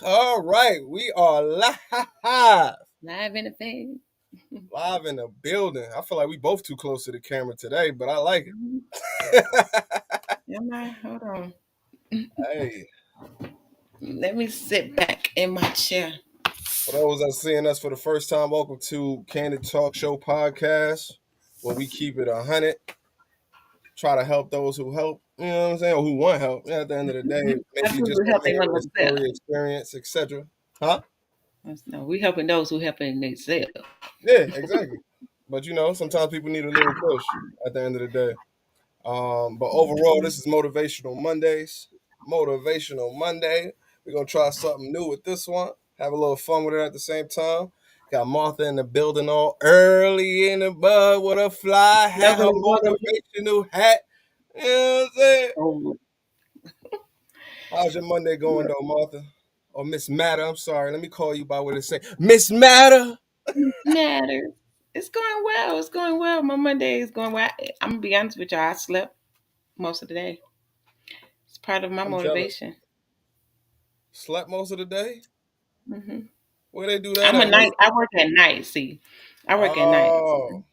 All right, we are live, Live in the thing. live in the building. I feel like we both too close to the camera today, but I like Mhm. it. Am I? Hold on. Hey, Let me sit back in my chair. for those that seeing us for the first time, welcome to Candid Talk Show podcast, where we keep it 100, try to help those who help. You know what I'm saying? Or who want help. Yeah, at the end of the day, maybe That's you who just we're want to helping hear a themselves. story, experience, etc. Huh? No, we helping those who helping themselves. Yeah, exactly. But sometimes people need a little push at the end of the day. But overall, this is Motivational Mondays. Motivational Monday. We're gonna try something new with this one. Have a little fun with it at the same time. Got Martha in the building all early in the bud with a fly hat, her Lovely, lovely. motivational hat. You know what I'm saying? Oh, How's your Monday going though, Martha? Or Miss Matter? I'm sorry. Let me call you by what it say. Miss Matter. matters. It's going well. It's going well. My Monday is going well. I'm gonna be honest with y'all. I slept most of the day. It's part of my I'm jealous. motivation. Slept most of the day. hmm Where they do that I'm a at? night. I work at night. See, I work at night. Oh,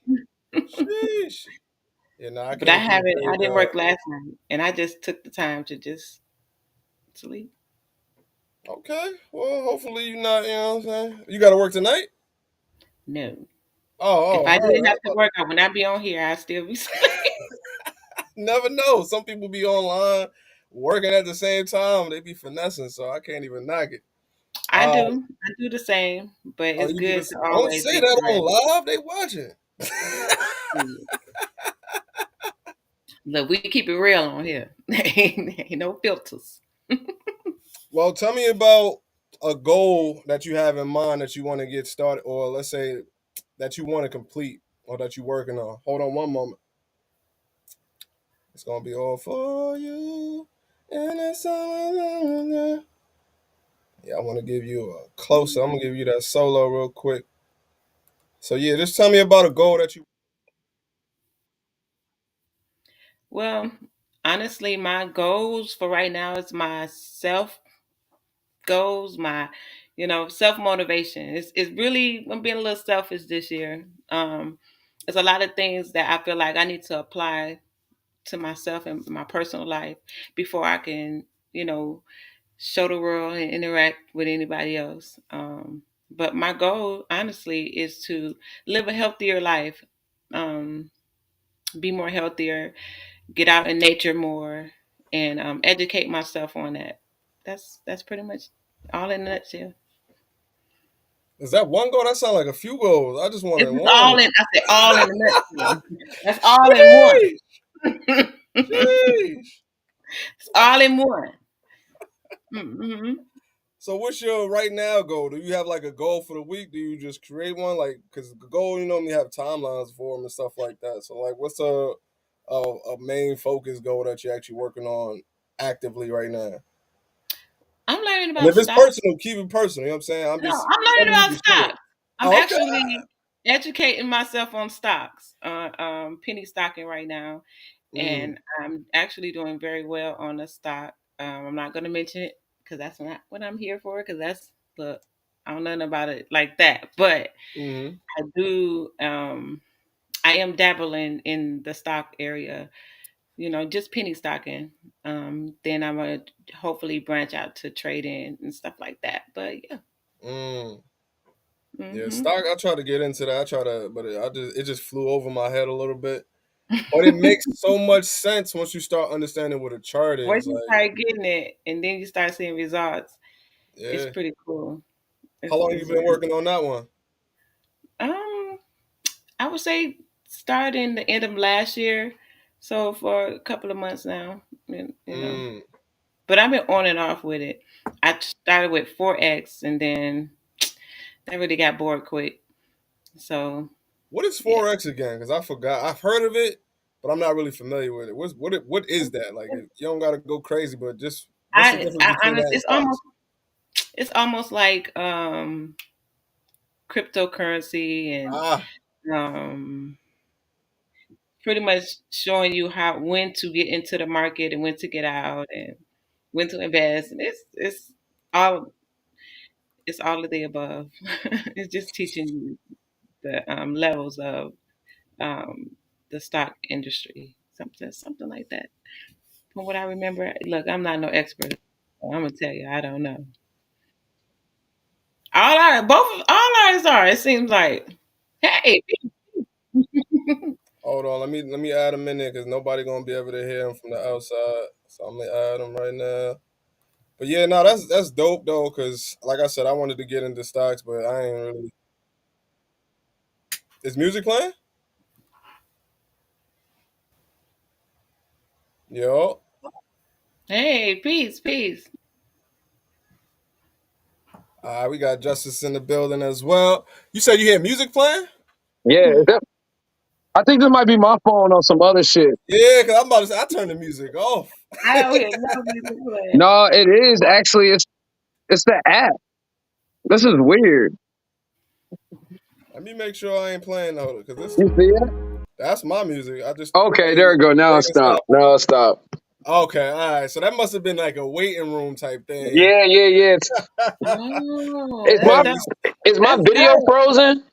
sheesh. Yeah, no, I But I can't keep haven't. paid I didn't that. work last night, and I just took the time to just sleep. Okay. Well, hopefully you're not, you know what I'm saying? You got to work tonight? No. If Oh, I her. didn't have to work, I would not be on here. I'd still be asleep. Never know. Some people be online working at the same time. They be finessing, so I can't even knock it. I Uh, do. I do the same, but oh, it's you do good this? to Don't always say be that correct. on live. They watching. Mm. Look, we keep it real on here. Ain't no filters. Well, tell me about a goal that you have in mind that you want to get started, or let's say that you want to complete, or that you're working on. Hold on one moment. It's gonna be all for you. And it's all. Yeah, I want to give you a closer. I'm gonna give you that solo real quick. So yeah, just tell me about a goal that you. Well, honestly, my goals for right now is my self goals, my self motivation. It's really I'm being a little selfish this year. There's a lot of things that I feel like I need to apply to myself and my personal life before I can, you know, show the world and interact with anybody else. But my goal, honestly, is to live a healthier life, um, be more healthier, get out in nature more, and educate myself on that. That's pretty much all in a nutshell. Is that one goal? That sounds like a few goals. I just wanted It's just one. all in. I said all in a nutshell. That's all in one. Sheesh, sheesh. It's all in one. hmm So what's your right now goal? Do you have like a goal for the week? Do you just create one? Like, because the goal, you normally have timelines for them and stuff like that. So like, what's a main focus goal that you're actually working on actively right now? I'm learning And about if it's stocks. personal, keep it personal. You know what I'm saying? I'm No, just I'm learning some about people share. stocks. I'm Oh, okay. actually educating myself on stocks, penny stocking right now, Mm, and I'm actually doing very well on the stock. I'm not going to mention it because that's not what I'm here for. Because that's look, I don't know nothing about it like that, but mm-hmm. I do. I am dabbling in the stock area. Just penny stocking. Then I'm gonna hopefully branch out to trading and stuff like that. But yeah. Mm. Yeah, hmm stock. I try to get into that. I try to, but it just flew over my head a little bit. But it makes so much sense once you start understanding what a chart Once is. you Like, start getting it, and then you start seeing results, it's yeah. pretty cool. How long you It's been working on that one? um, I would say starting the end of last year, so for a couple of months now, Mm. But I've been on and off with it. I started with 4X, and then I really got bored quick. So What is yeah, 4X again? Because I forgot. I've heard of it, but I'm not really familiar with it. What is that? Like, you don't got to go crazy, but just what's the difference I between that honestly, and stocks? it's almost like cryptocurrency and Ah, um pretty much showing you how when to get into the market and when to get out and when to invest. And it's all. It's all of the above. It's just teaching you the levels of um, the stock industry, something like that. From what I remember, look, I'm not no expert. I'm gonna tell you, I don't know. All ours are. It seems like, hey, Hold on, let me add him in there because nobody gonna be able to hear him from the outside. So I'm gonna add him right now. But yeah, no, that's dope though, cause like I said, I wanted to get into stocks, but I ain't really. Is music playing? Yo, hey, peace, peace. we got Justice in the building as well. You said you hear music playing? Yeah, I think this might be my phone on some other shit. Yeah, cause I'm about to say I turned the music off. I don't hear no music playing. No, it is actually it's the app. This is weird. Let me make sure I ain't playing though, cause this You see it? that's my music. I just Okay, there played we go. Now played it and stopped. stopped. Now it stopped. Okay, all right. So that must have been like a waiting room type thing. Yeah, yeah, yeah. Oh, It's that's my Hey, dope. is my That's video good. frozen?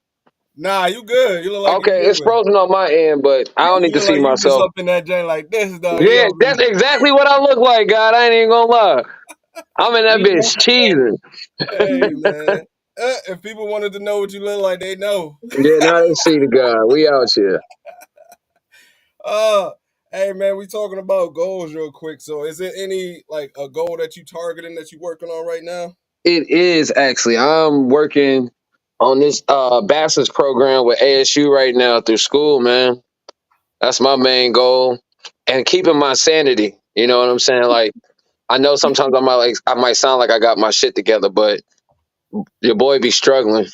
nah, you good. You look like you Okay, it's moving. frozen on my end, but I don't need You to look see like you just myself. up in that joint like this, dog. Yeah, Yo, that's exactly what I look like, God. I ain't even gonna lie. I'm in that You bitch cheesing. hey man. If people wanted to know what you look like, they know. Yeah, now they see the God. We out here. Uh hey man, we talking about goals real quick. So is there any like a goal that you targeting that you working on right now? It is actually. I'm working on this bachelor's program with ASU right now through school, man. That's my main goal. And keeping my sanity. You know what I'm saying? Like I know sometimes I might sound like I got my shit together, but your boy be struggling.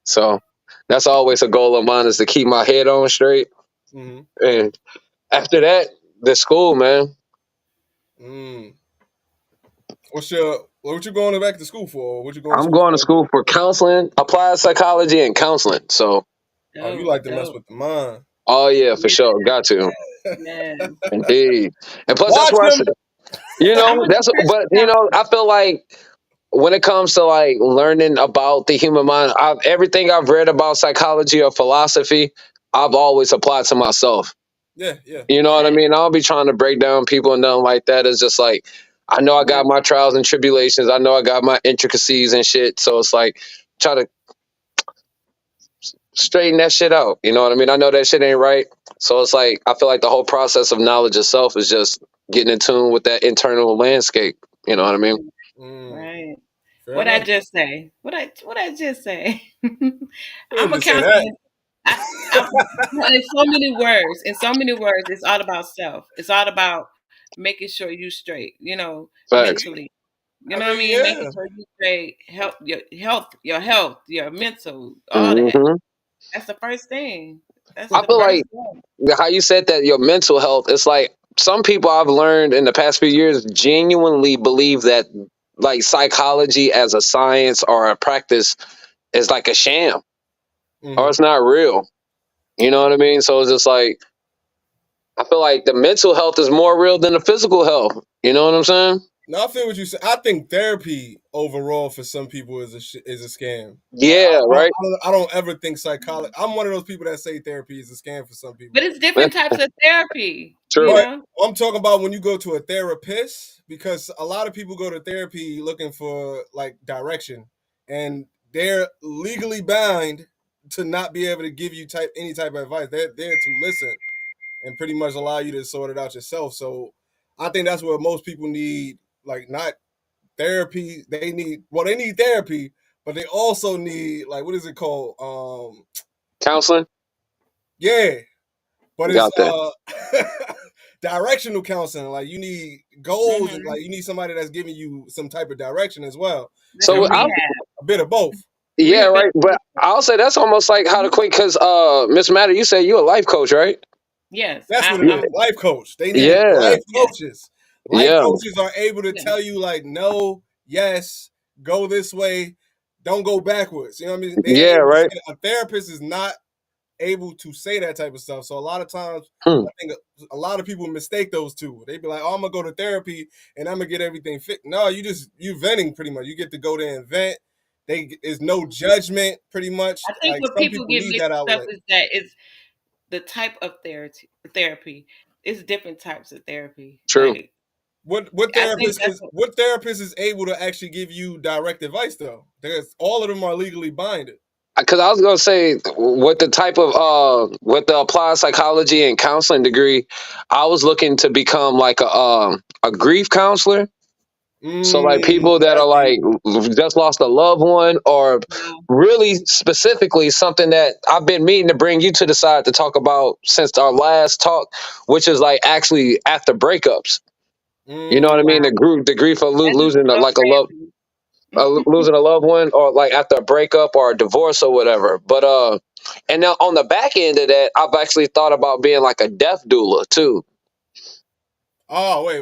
So that's always a goal of mine is to keep my head on straight. Mm-hmm. And after that, the school, man. Mm. What you going back to school for? What you going to I'm school going to for? school for counseling, applied psychology and counseling. So, Oh, you dope, like to mess dope. with the mind. oh yeah, for Yeah, sure. Got to. man. Indeed. And plus that's Watch where I him. said, you I'm know, a that's Christian but you know, counselor. I feel like when it comes to like learning about the human mind, everything I've read about psychology or philosophy, I've always applied to myself. Yeah, yeah. You know what I Fact. mean? I don't be trying to break down people and nothing like that. It's just like I know I got Right. my trials and tribulations. I know I got my intricacies and shit. So it's like try to straighten that shit out. You know what I mean? I know that shit ain't right. So it's like I feel like the whole process of knowledge itself is just getting in tune with that internal landscape. You know what I mean? Mm, Right. fair What I enough. just say? What I just say? You I'm didn't a just say counselor. that. I'm in so many words. In so many words, it's all about self. It's all about making sure you straight. Facts. Mentally. You I know what I mean, mean? Making yeah. sure you straight. Health, your mental, all that. Hmm. That's the first thing. That's I the feel first like step. how you said that your mental health, it's like some people I've learned in the past few years genuinely believe that like psychology as a science or a practice is like a sham or Hmm. it's not real. You know what I mean? So it's just like I feel like the mental health is more real than the physical health. You know what I'm saying? No, I feel what you said. I think therapy overall for some people is a scam. Like Yeah, right. I don't ever think psychology. I'm one of those people that say therapy is a scam for some But people. it's different types of therapy, you True. But know? I'm talking about when you go to a therapist, because a lot of people go to therapy looking for like direction, and they're legally bound to not be able to give you any type of advice. They're there to listen and pretty much allow you to sort it out yourself. So I think that's what most people need, like not therapy. They need therapy, but they also need like what is it called? Counseling? Yeah, but it's Got that. directional counseling. Like you need goals and Hmm. like you need somebody that's giving you some type of direction as well. That's And So I a bit of both. yeah, right. But rehabilitation. I'll say that's almost like how to quit because Miss Matter, you say you a life coach, right? Yes, That's what I'm. it Yeah. is. Life coach. They need Yeah. life Yeah, coaches. Life Yeah. coaches are able to yeah. tell you like no, yes, go this way, don't go backwards. You know what I mean? They're Yeah, able to right. say that. A therapist is not able to say that type of stuff. So a lot of times, Hmm. I think a lot of people mistake those two. They be like, "Oh, I'm gonna go to therapy and I'm gonna get everything fit." No, you venting pretty much. You get to go there and vent. they is no judgment, pretty much. I think Like what some people people get need that mixed up outlet. is that it's the type of therapy. It's different types of therapy. True. Like What I think therapist that's is what therapist is able to actually give you direct advice though? Because all of them are legally binded. Because I was gonna say, with the type of with the applied psychology and counseling degree, I was looking to become like a grief counselor. So like people that That's are deep. like just lost a loved one, or wow. really specifically something that I've been meaning to bring you to the side to talk about since our last talk, which is like actually after breakups. You know what Oh I mean? wow. The grief of That is losing so like a love, crazy. losing a loved one, or like after a breakup or a divorce or whatever. But and now on the back end of that, I've actually thought about being like a death doula too. Oh wait.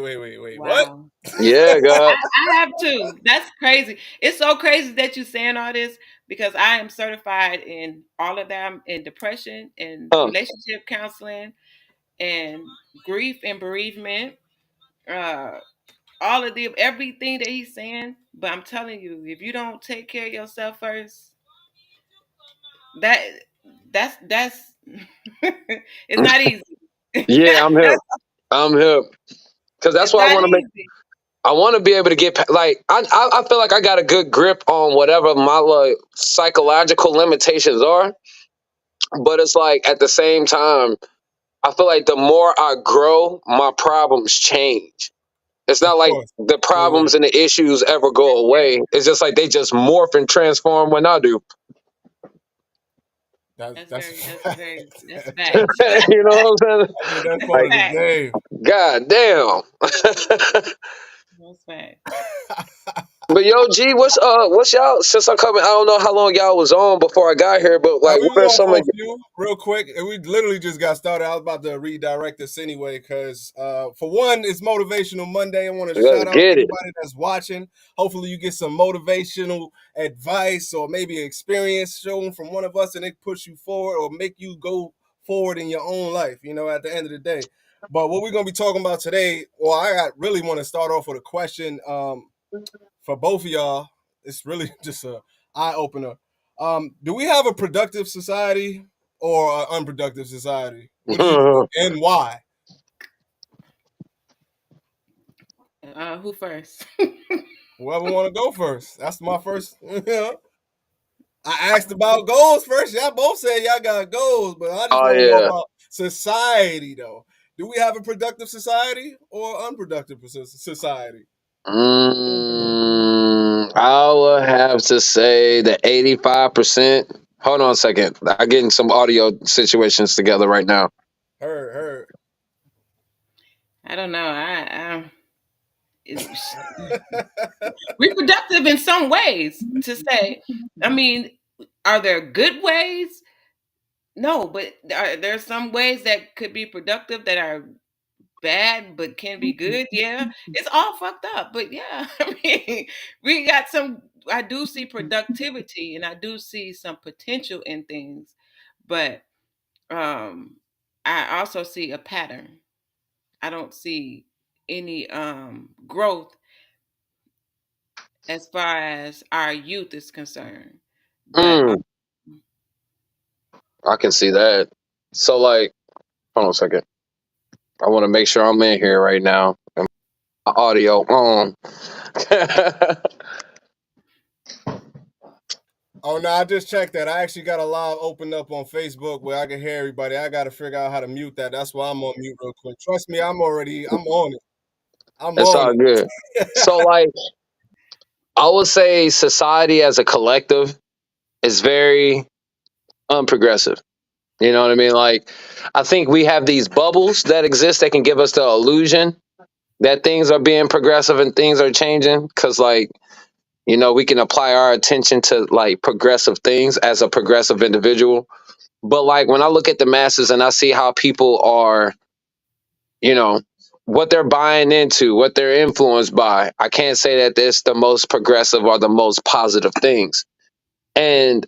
What? Wow. Yeah, God. I have too. That's crazy. It's so crazy that you're saying all this because I am certified in all of them in depression and Huh. relationship counseling and grief and bereavement. Uh, all of the everything that he's saying. But I'm telling you, if you don't take care of yourself first, that that's it's not easy. Yeah, I'm hip. I'm hip. Because that's It's what I not want to make. easy. I want to be able to get like I feel like I got a good grip on whatever my like psychological limitations are, but it's like at the same time I feel like the more I grow, my problems change. It's Of not like course. the Yeah. problems and the issues ever go away. It's just like they just morph and transform when I do. That's a That's fact. very that's facts. You know what I'm saying? I think that's part Like, of the Facts. game. god damn. That's facts. But yo, G, what's y'all? Since I'm coming, I don't know how long y'all was on before I got here, but Now like, we what was are on some for of? a few real quick, and we literally just got started. I was about to redirect this anyway because, for one, it's Motivational Monday. I want to Let's shout out get it. anybody that's watching. Hopefully, you get some motivational advice or maybe an experience shown from one of us, and it push you forward or make you go forward in your own life. You know, at the end of the day. But what we're gonna be talking about today, well, really want to start off with a question. For both of y'all, it's really just a eye opener. Do we have a productive society or an unproductive society? What do you think, and why? Who first? Whoever want to go first. That's my first. I asked about goals first. Y'all both said y'all got goals, but I just Oh want to know yeah. about society though. Do we have a productive society or unproductive society? I would have to say the 85%. Hold on a second. I'm getting some audio situations together right now. Heard. I don't know. It's reproductive in some ways to say. I mean, are there good ways? No, but there's some ways that could be productive that are bad but can be good. Yeah, it's all fucked up, but yeah, I mean, we got some. I do see productivity, and I do see some potential in things, but um, I also see a pattern. I don't see any growth as far as our youth is concerned. But Mm, I can see that. So like, hold on a second. I want to make sure I'm in here right now. And my audio on. Oh no, I just checked that. I actually got a live open up on Facebook where I can hear everybody. I got to figure out how to mute that. That's why I'm on mute real quick. Trust me, I'm on it. I'm It's on all good. it. So like, I would say society as a collective is very unprogressive. You know what I mean? Like, I think we have these bubbles that exist that can give us the illusion that things are being progressive and things are changing. Cause, like, you know, we can apply our attention to like progressive things as a progressive individual. But, like, when I look at the masses and I see how people are, you know, what they're buying into, what they're influenced by, I can't say that it's the most progressive or the most positive things. And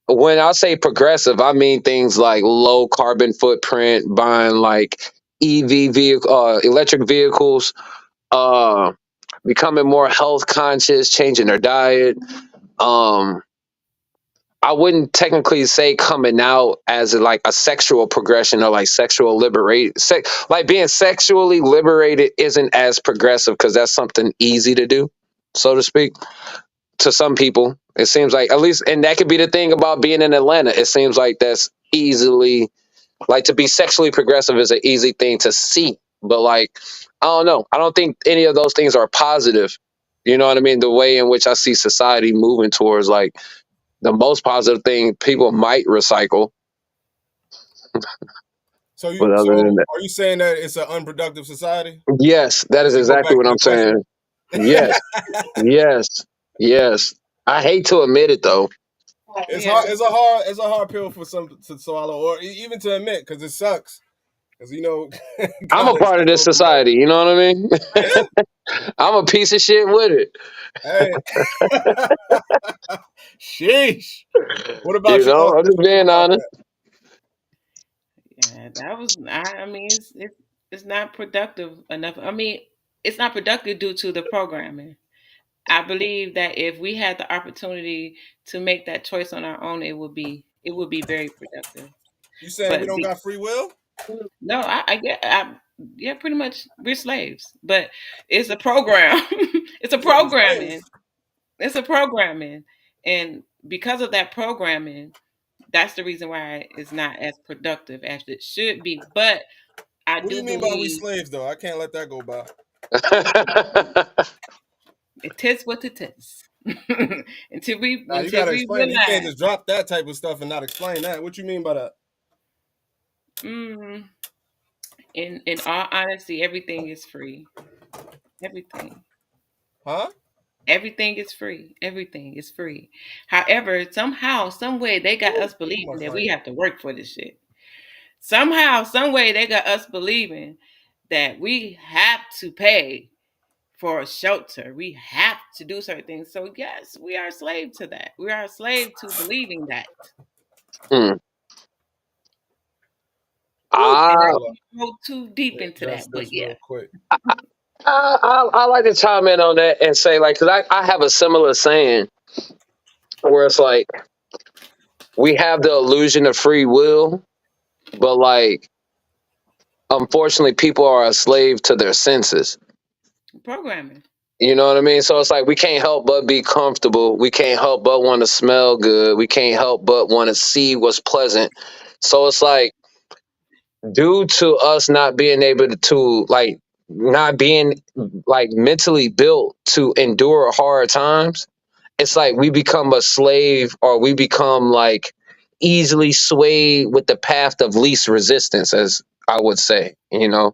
when I say progressive, I mean things like low carbon footprint, buying like EV vehicle, electric vehicles, uh, becoming more health conscious, changing their diet, I wouldn't technically say coming out as like a sexual progression or like sexual liberate, like being sexually liberated isn't as progressive because that's something easy to do, so to speak. To some people, it seems like, at least, and that could be the thing about being in Atlanta. It seems like that's easily, like, to be sexually progressive is an easy thing to see. But like, I don't know. I don't think any of those things are positive. You know what I mean? The way in which I see society moving towards, like, the most positive thing people might recycle. So But other than that, are you saying that it's an unproductive society? yes, that is To go exactly back what to I'm the question. saying. Yes, yes, yes. I hate to admit it though. It's Yeah. hard. It's a hard pill for some to swallow, or even to admit, because it sucks. Because I'm a college part of this corporate America. society. You know what I mean? Yeah. I'm a piece of shit with it. Hey. Sheesh. What You about you? know, What I'm just you think being about honest. that? Yeah, that was. I mean, it's not productive enough. I mean, it's not productive due to the programming. I believe that if we had the opportunity to make that choice on our own, it would be very productive. You saying we But don't got free will? no, I get, yeah, pretty much we're slaves. But it's a program. It's a You said we programming. slaves. It's a programming, and because of that programming, that's the reason why it's not as productive as it should be. But I What do do you mean by we believe slaves, though? I can't let that go by. it is what it is. until we Now you until gotta we explain. You can't realize, just drop that type of stuff and not explain that. What you mean by that? mm, in all honesty, everything is free. Everything. Huh? Everything is free. Everything is free. However, somehow, some way, they got Ooh, us ooh, my believing that we friend. have to work for this shit. Somehow, some way, they got us believing that we have to pay for a shelter. We have to do certain things. So yes, we are a slave to that. We are a slave to believing that. Hmm. Ooh, And I I, hold up. won't go too deep Let me into adjust that, but this yeah. real quick. I like to chime in on that and say, like, because I have a similar saying where it's like we have the illusion of free will, but like, unfortunately, people are a slave to their senses. Programming. You know what I mean? So it's like we can't help but be comfortable. We can't help but want to smell good. We can't help but want to see what's pleasant. So it's like, due to us not being able to, like, not being like mentally built to endure hard times, it's like we become a slave, or we become like easily swayed with the path of least resistance, as I would say, you know.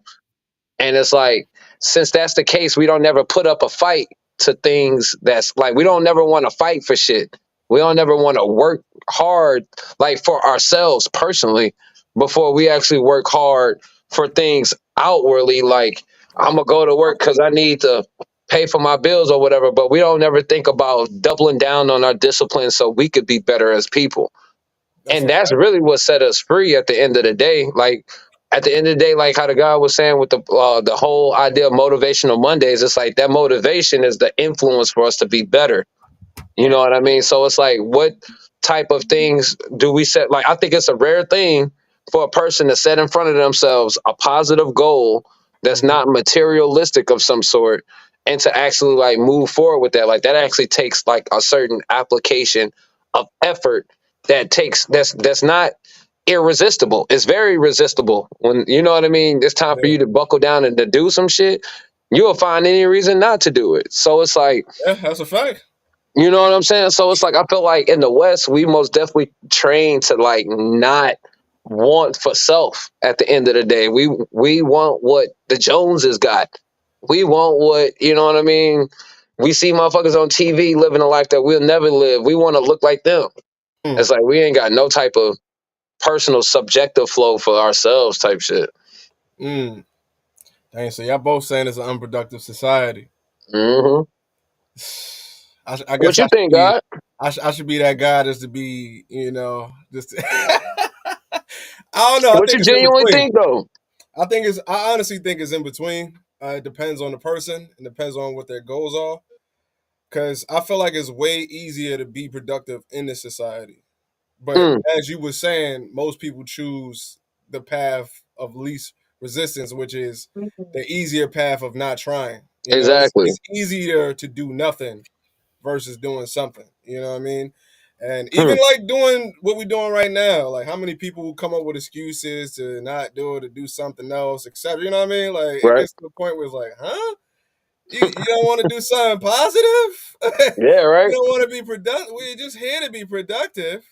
And it's like, since that's the case, we don't never put up a fight to things that's like, we don't never want to fight for shit. We don't never want to work hard, like, for ourselves personally, before we actually work hard for things outwardly. Like, I'm gonna go to work because I need to pay for my bills or whatever. But we don't ever think about doubling down on our discipline so we could be better as people. That's And a that's fact. really what set us free at the end of the day. Like, at the end of the day, like how the guy was saying with the whole idea of motivational Mondays, it's like that motivation is the influence for us to be better. You Yeah. know what I mean? So it's like, what type of things do we set? Like, I think it's a rare thing for a person to set in front of themselves a positive goal that's Hmm. not materialistic of some sort, and to actually like move forward with that. Like, that actually takes like a certain application of effort that takes, that's not irresistible. It's very resistible. When, you know what I mean, it's time for Yeah. you to buckle down and to do some shit, you'll find any reason not to do it. So it's like, Yeah, that's a fact. you know what I'm saying? So it's like, I feel like in the West, we most definitely train to like not want for self at the end of the day. We want what the Joneses got. We want what, you know what I mean? We see motherfuckers on TV living a life that we'll never live. We want to look like them. Mm. It's like we ain't got no type of personal subjective flow for ourselves type shit. Mm. Dang, so y'all both saying it's an unproductive society. Hmm. I What guess I you should think, be God? I should be that guy just to be, just I don't know. I What think you it's in genuinely between. think though? I honestly think it's in between. It depends on the person. It depends on what their goals are. Cause I feel like it's way easier to be productive in this society. But Mm, as you were saying, most people choose the path of least resistance, which is the easier path of not trying. You know, exactly. it's easier to do nothing versus doing something. You know what I mean? And Hmm, even like doing what we're doing right now, like how many people will come up with excuses to not do it, to do something else, etc. You know what I mean? Like it right. gets to the point where it's like, huh? You don't want to do something positive? Yeah, You right. don't want to be productive? We're just here to be productive.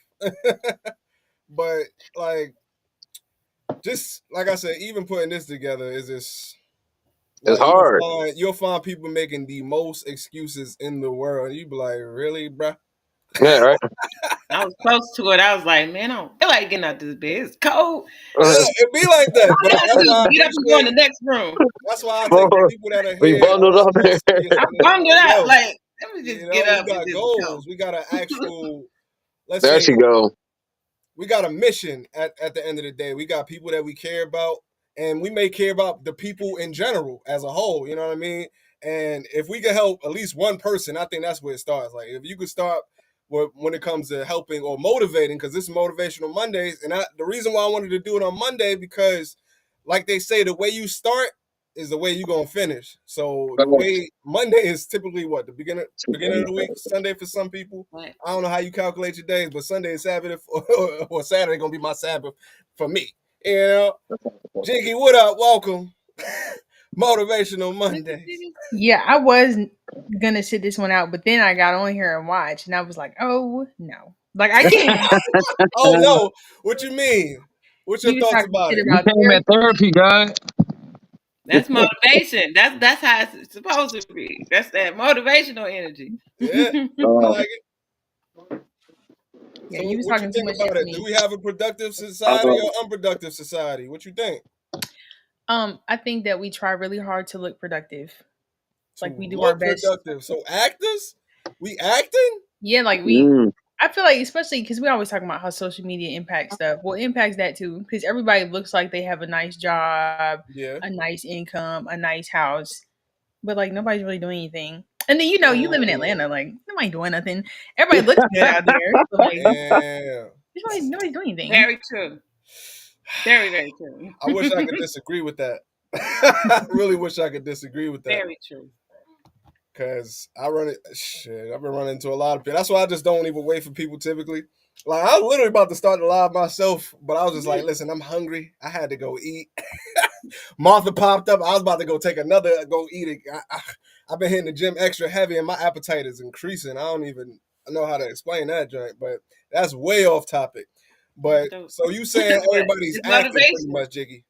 But like, just like I said, even putting this together is just It's like hard. you'll find people making the most excuses in the world. You be like, really, bruh? Yeah, right. I was close to it. I was like, man, I don't feel like getting out this bed. It's cold. Yeah, it be like that. All But I gotta that's do why I is get up and go in appreciate. the next room. That's why I take the people that are We here bundled on up more there. serious I'm than bummed it anything out. else. Like, let me You just get know, we up and got just go. goals. We got an actual. Let's There say she go. we got a mission at the end of the day. We got people that we care about, and we may care about the people in general as a whole. You know what I mean? And if we can help at least one person, I think that's where it starts. Like if you could start when it comes to helping or motivating, because this is motivational Mondays, and the reason why I wanted to do it on Monday because, like they say, the way you start is the way you're gonna finish. So the way Monday is typically what the beginning of the week, Sunday for some people. But I don't know how you calculate your days, but Sunday is Sabbath, or Saturday gonna be my Sabbath for me. You know, Jiggy, what up? Welcome, Motivational Mondays. Yeah, I was gonna sit this one out, but then I got on here and watched, and I was like, "Oh no!" Like I can't. Oh no, what you mean? What's your You was thoughts talking about shit it? You about came at therapy. therapy, guy. that's motivation. That's how it's supposed to be. That's that motivational energy. Yeah, I Uh, like it. Yeah, So, you was what you talking too think much shit about to it? Do me. we have a productive society uh, or unproductive society? What you think? I think that we try really hard to look productive. To Like we do our look best. productive. So, actors, we acting? Yeah, like we. mm, I feel like, especially because we always talk about how social media impacts stuff. Well, it impacts that too, because everybody looks like they have a nice job, Yeah. a nice income, a nice house, but like nobody's really doing anything. And then you live in Atlanta, Mm, like nobody doing nothing. Everybody looks good out there, but like damn. nobody's doing anything. Very true. Very, very true. I wish I could disagree with that. I really wish I could disagree with that. Very true. Cause I run it. Shit, I've been running into a lot of people. That's why I just don't even wait for people. Typically, like I was literally about to start the live myself, but I was just like, listen, I'm hungry. I had to go eat. Martha popped up. I was about to go take another go eat it. I've been hitting the gym extra heavy, and my appetite is increasing. I don't even know how to explain that joint, but that's way off topic. But So, so you saying but everybody's it's acting pretty motivation. much, Jiggy?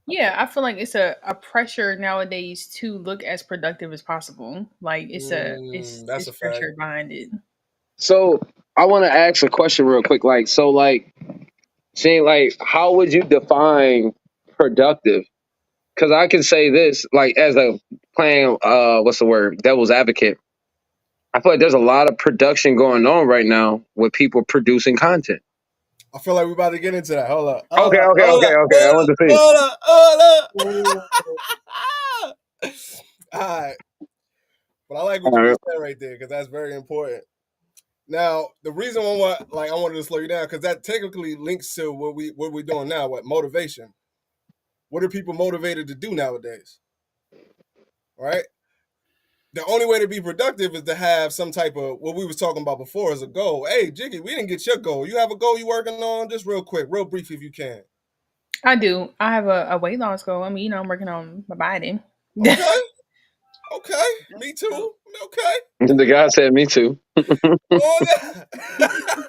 Yeah, I feel like it's a pressure nowadays to look as productive as possible. Like That's it's a fact. pressure behind it. so I want to ask a question real quick. Like, so, like, seeing, like, how would you define productive? Because I can say this, like, as a playing, what's the word, devil's advocate. I feel like there's a lot of production going on right now with people producing content. I feel like we're about to get into that. Hold up. Hold Okay, up. okay, Hold okay, up. okay. I Hold want up. to see. Hold up. Hold up. All right. But I like what All you right. just said right there because that's very important. Now, the reason why I wanted to slow you down because that technically links to what we're doing now. What motivation? What are people motivated to do nowadays? Right. The only way to be productive is to have some type of what we was talking about before as a goal. Hey, Jiggy, we didn't get your goal. You have a goal you working on? Just real quick, real brief if you can. I do. I have a weight loss goal. I mean, I'm working on my body. Okay. Okay. Me That's too. dope. Okay. The guy said, "Me too." On that.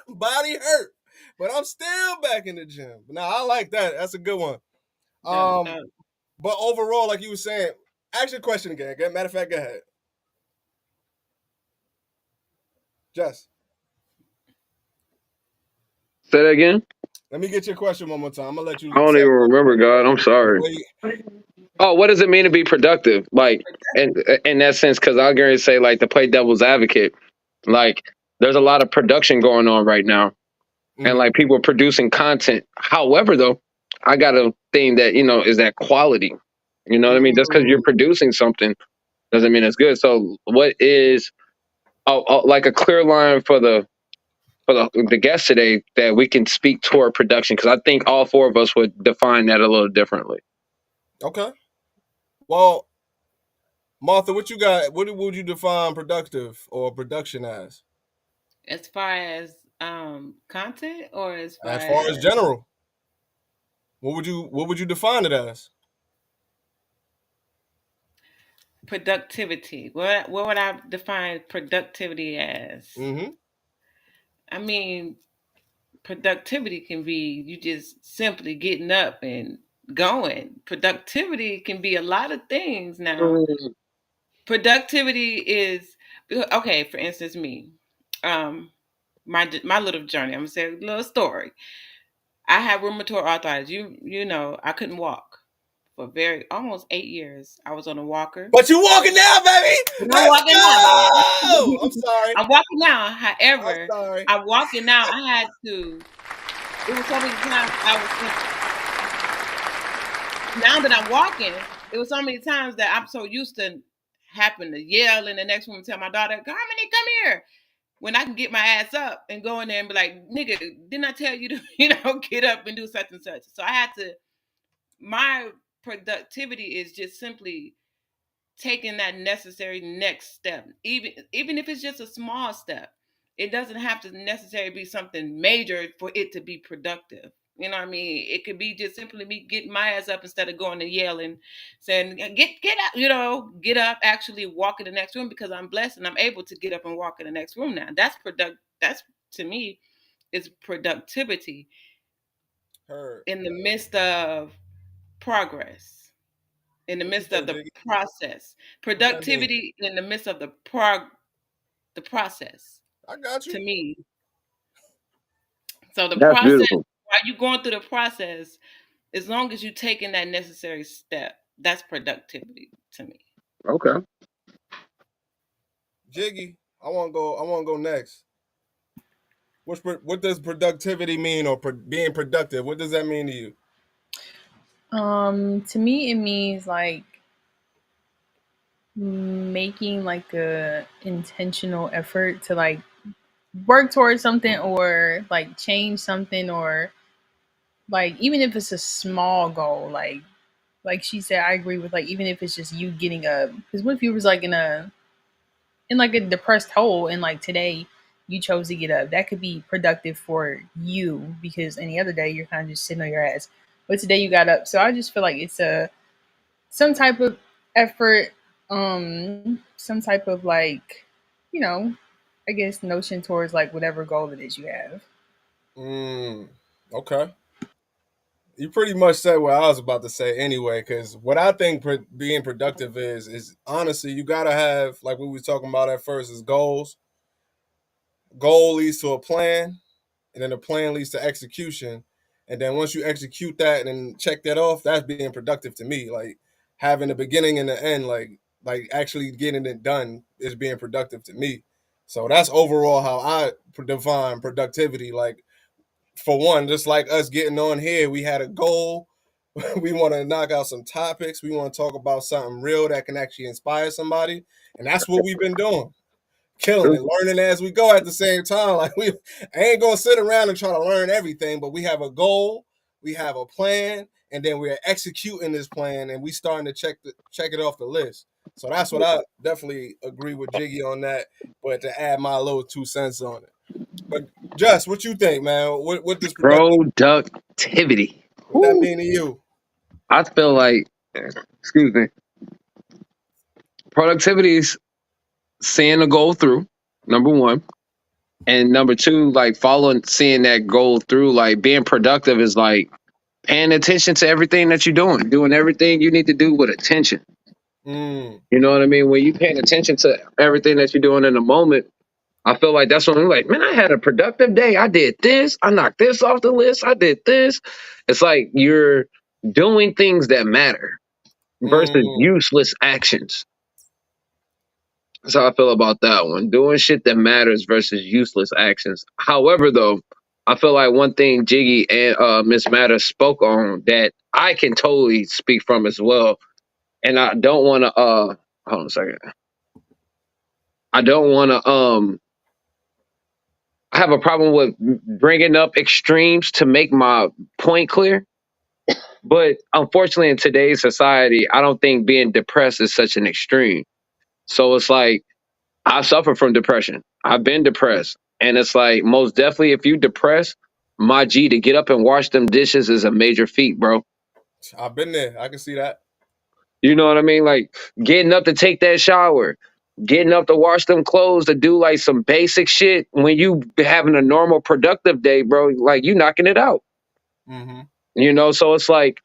Body hurt. But I'm still back in the gym. Now I like that. That's a good one. Dope, Um, dope. but overall, like you were saying, ask your question again. Matter of fact, go ahead. Jess, Say that again. let me get your question one more time. I'm gonna let I you don't say even it. remember. God, I'm The sorry. way Oh, what does it mean to be productive? Like, in that sense, because I'm going to say, like, to play devil's advocate, like, there's a lot of production going on right now, and mm-hmm. like people are producing content. However, though, I got a thing that is that quality. You know what I mean? Just because you're Mm, producing something doesn't mean it's good. So, what is like a clear line for the for the guest today that we can speak toward production, because I think all four of us would define that a little differently. Okay. Well, Martha, what you got? What would you define productive or production as? As far as content, or as far As far as as general, what would you define it as? productivity, what would I define productivity as? Mm-hmm. I mean, productivity can be you just simply getting up and going. Productivity can be a lot of things now. Mm. Productivity is okay. For instance, me, um, my little journey. I'm gonna say a little story. I have rheumatoid arthritis. You know I couldn't walk for very almost 8 years. I was on a walker. But you walking now, baby. And I'm Let's walking go. now. I'm sorry. I'm walking now. I'm However, sorry. I'm walking now. I had to. It was so many times I was. Now that I'm walking, it was so many times that I'm so used to having to yell in the next room and tell my daughter, Harmony, come here. When I can get my ass up and go in there and be like, nigga, didn't I tell you to, get up and do such and such? So I had to, my productivity is just simply taking that necessary next step, even if it's just a small step. It doesn't have to necessarily be something major for it to be productive. You know what I mean? It could be just simply me getting my ass up instead of going and yelling, saying get up, get up, actually walk in the next room, because I'm blessed and I'm able to get up and walk in the next room now. That's to me is productivity Heard. in the midst of progress, in the What you midst say, of the Jiggy? process. What that mean? Productivity in the midst of the process, I got to you. me. So the That's process, beautiful. while you going through the process, as long as you taking that necessary step, that's productivity to me. Okay. Jiggy, I want to go next. What does productivity mean, or being productive? What does that mean to you? To me, it means like making like a intentional effort to like work towards something or like change something or like even if it's a small goal, like she said, I agree with like even if it's just you getting up. Because what if you was like in like a depressed hole and like today you chose to get up? That could be productive for you because any other day you're kind of just sitting on your ass. But today you got up, so I just feel like it's a some type of effort, some type of like, you know, I guess notion towards like whatever goal it is you have. Mm, okay. You pretty much said what I was about to say anyway. Because what I think being productive is honestly, you gotta have, like we was talking about at first, is goals. Goal leads to a plan, and then the plan leads to execution. And then once you execute that and check that off, that's being productive to me. Like having the beginning and the end, like actually getting it done is being productive to me. So that's overall how I define productivity. Like for one, just like us getting on here, we had a goal. We want to knock out some topics. We want to talk about something real that can actually inspire somebody, and that's what we've been doing, killing it, learning as we go at the same time. Like I ain't gonna sit around and try to learn everything, but we have a goal, we have a plan, and then we're executing this plan, and we starting to check it off the list. So that's what I definitely agree with Jiggy on that. But to add my little 2 cents on it. But Jess, what you think, man? What does productive? Productivity. What that Whew. mean to you? I feel like, excuse me, productivity is seeing a goal through, number one. And number two, like following, seeing that goal through, like being productive is like paying attention to everything that you're doing everything you need to do with attention. Mm, You know what I mean? When you paying attention to everything that you're doing in the moment, I feel like that's when I'm like, man, I had a productive day. I did this. I knocked this off the list. I did this. It's like you're doing things that matter versus mm, useless actions. That's how I feel about that one. Doing shit that matters versus useless actions. However, though, I feel like one thing Jiggy and Miss Matter spoke on that I can totally speak from as well. And I don't want to hold on a second. I don't want to I have a problem with bringing up extremes to make my point clear. But unfortunately, in today's society, I don't think being depressed is such an extreme. So it's like, I suffer from depression. I've been depressed. And it's like, most definitely, if you depressed, my G, to get up and wash them dishes is a major feat, bro. I've been there. I can see that. You know what I mean? Like, getting up to take that shower, getting up to wash them clothes, to do like some basic shit when you having a normal productive day, bro. Like, you knocking it out. Mm-hmm. So it's like,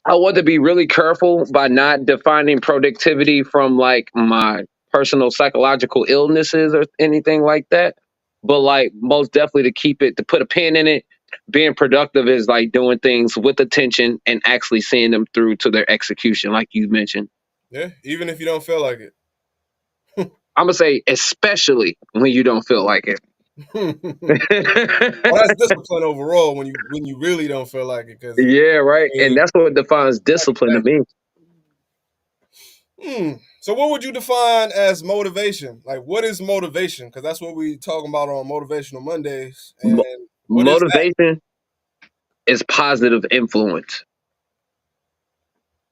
I want to be really careful by not defining productivity from like my personal psychological illnesses or anything like that. But like, most definitely, to keep it, to put a pin in it, being productive is like doing things with attention and actually seeing them through to their execution, like you mentioned. Yeah, even if you don't feel like I'm gonna say, especially when you don't feel like it. Well, that's it. discipline overall when you really don't feel like it, because Yeah, right. And that's what defines discipline to me. So what would you define as motivation? Like, what is motivation? Because that's what we talking about on Motivational Mondays. Mo- And what is that? Motivation is positive influence.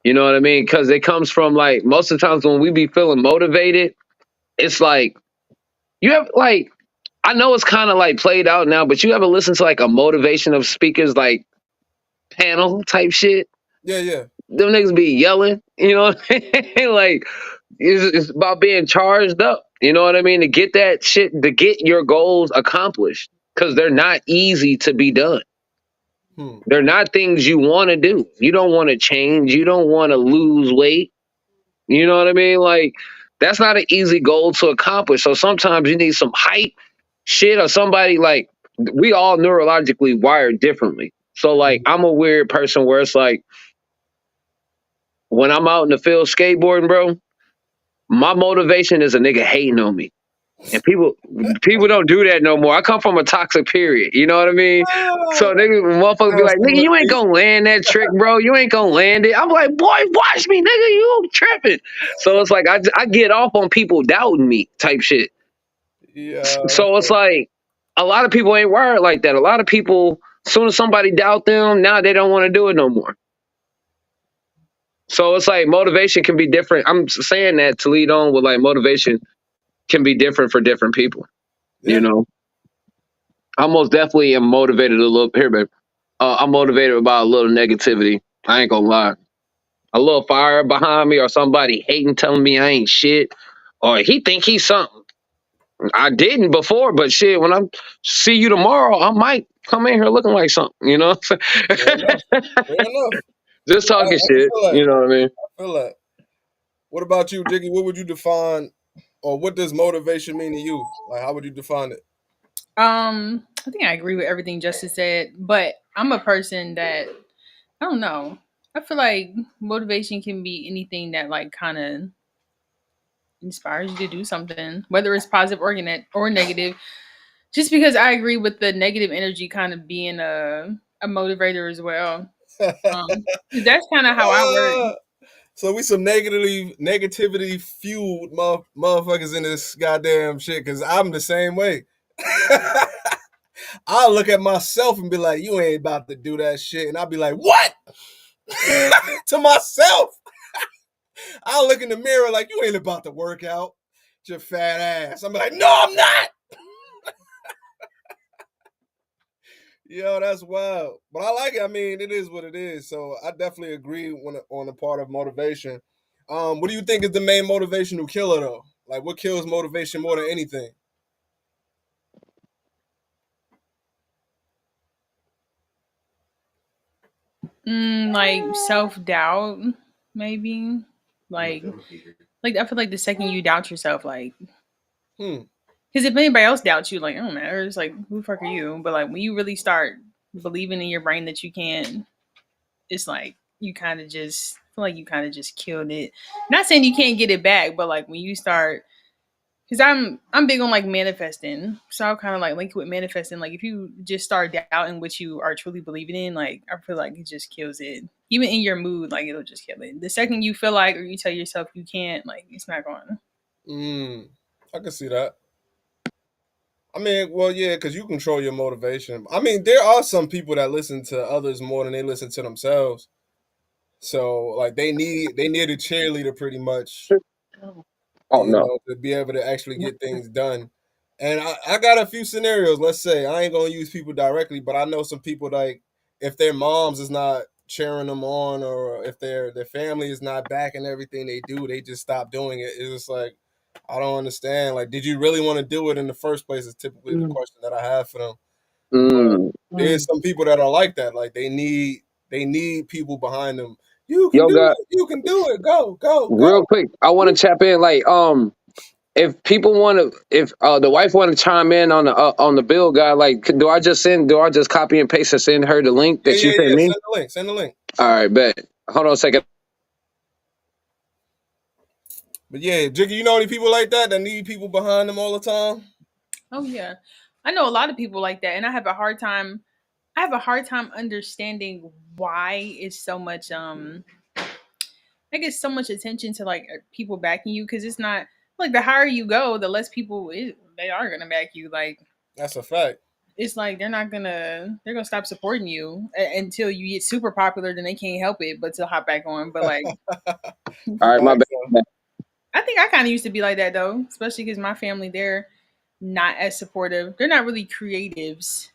You know what I mean? Because it comes from like, most of the times when we be feeling motivated, it's like, you have like, I know it's kind of like played out now, but you ever listen to like a motivation of speakers, like panel type shit? Yeah, yeah. Them niggas be yelling, you know what I mean? Like, it's about being charged up, you know what I mean? To get that shit, to get your goals accomplished, because they're not easy to be done. Hmm. They're not things you want to do. You don't want to change. You don't want to lose weight. You know what I mean? Like, that's not an easy goal to accomplish. So sometimes you need some hype shit, or somebody like, we all neurologically wired differently. So like, I'm a weird person where it's like, when I'm out in the field skateboarding, bro, my motivation is a nigga hating on me. And people don't do that no more. I come from a toxic period. You know what I mean? Ah, So niggas, motherfuckers be sounds like, nigga, similar you to ain't me. gonna land that trick, bro. You ain't gonna land it. I'm like, boy, watch me, nigga. You tripping. So it's like, I get off on people doubting me type shit. Yeah. So it's like, a lot of people ain't wired like that. A lot of people, as soon as somebody doubt them, now they don't want to do it no more. So it's like, motivation can be different. I'm saying that to lead on with like, motivation can be different for different people. You Yeah. know, I most definitely am motivated a little here, babe. I'm motivated by a little negativity. I ain't gonna lie. A little fire behind me, or somebody hating, telling me I ain't shit, or he think he's something. I didn't before, but shit, when I see you tomorrow, I might come in here looking like something. You know, Fair enough. Fair enough. just I talking can shit. feel that. You know what I mean? I feel that. What about you, Jiggy? What would you define, or what does motivation mean to you? Like, how would you define it? I think I agree with everything Justice said, but I'm a person that I don't know. I feel like motivation can be anything that like kind of inspires you to do something, whether it's positive or negative. Just because I agree with the negative energy kind of being a motivator as well. Um, 'Cause that's kind of how I work. Ah, so we some negativity fueled motherfuckers in this goddamn shit. Because I'm the same way. I'll look at myself and be like, "You ain't about to do that shit," and I'll be like, "What?" To myself. I'll look in the mirror like, "You ain't about to work out, your fat ass." I'm like, "No, I'm not." Yo, that's wild. But I like it. I mean, it is what it is. So I definitely agree on the part of motivation. What do you think is the main motivational killer though? Like, what kills motivation more than anything? Like self doubt, maybe. Like, like I feel like the second you doubt yourself, like, Hmm. because if anybody else doubts you, like, it don't matter. It's like, who the fuck are you? But like when you really start believing in your brain that you can, it's like you kind of just feel like you kind of just killed it. Not saying you can't get it back, but like when you start, because I'm big on like manifesting, so I'll kind of like link it with manifesting. Like if you just start doubting what you are truly believing in, like I feel like it just kills it. Even in your mood, like it'll just kill it. The second you feel like or you tell yourself you can't, like it's not going. Mm. I can see that. I mean, well, yeah, because you control your motivation. I mean, there are some people that listen to others more than they listen to themselves. So, like, they need a cheerleader pretty much, Oh no. to be able to actually get things done. And I got a few scenarios. Let's say I ain't gonna use people directly, but I know some people like if their moms is not cheering them on, or if their family is not backing everything they do, they just stop doing it. It's just like I don't understand. Like, did you really want to do it in the first place? Is typically the question that I have for them. But Mm. there's some people that are like that. Like they need people behind them. You can Yo, do got it. You can do it. Go, go, real go. quick. I want to chap in. Like, if people want to, if the wife want to chime in on the bill, guy, like, do I just copy and paste and send her the link Yeah, that you yeah, sent yeah. me? Send the link. Send the link. All right, bet. Hold on a second. But yeah, Jiggy, you know any people like that need people behind them all the time? Oh yeah. I know a lot of people like that, and I have a hard time understanding why it's so much I guess so much attention to like people backing you, because it's not like the higher you go, the less people they are gonna back you. Like That's a fact. it's like they're gonna stop supporting you until you get super popular, then they can't help it but to hop back on. But like All right, my Facts, bad. I think I kind of used to be like that though, especially because my family, they're not as supportive. They're not really creatives.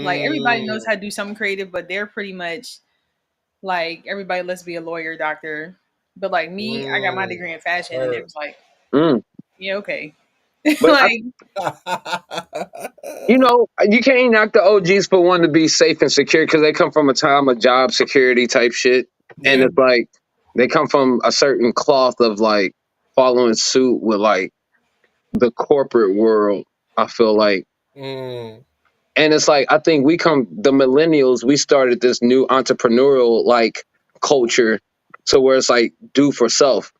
Like everybody knows Mm, how to do something creative, but they're pretty much like everybody. Let's be a lawyer, doctor. But like me, I got my mm, degree in fashion, and it word. was like, Mm. yeah, okay, But like you can't knock the OGs for wanting to be safe and secure because they come from a time of job security type shit, and Yeah. it's like they come from a certain cloth of like following suit with like the corporate world. I feel like, Mm, and it's like I think the millennials, we started this new entrepreneurial like culture, to where it's like do for self,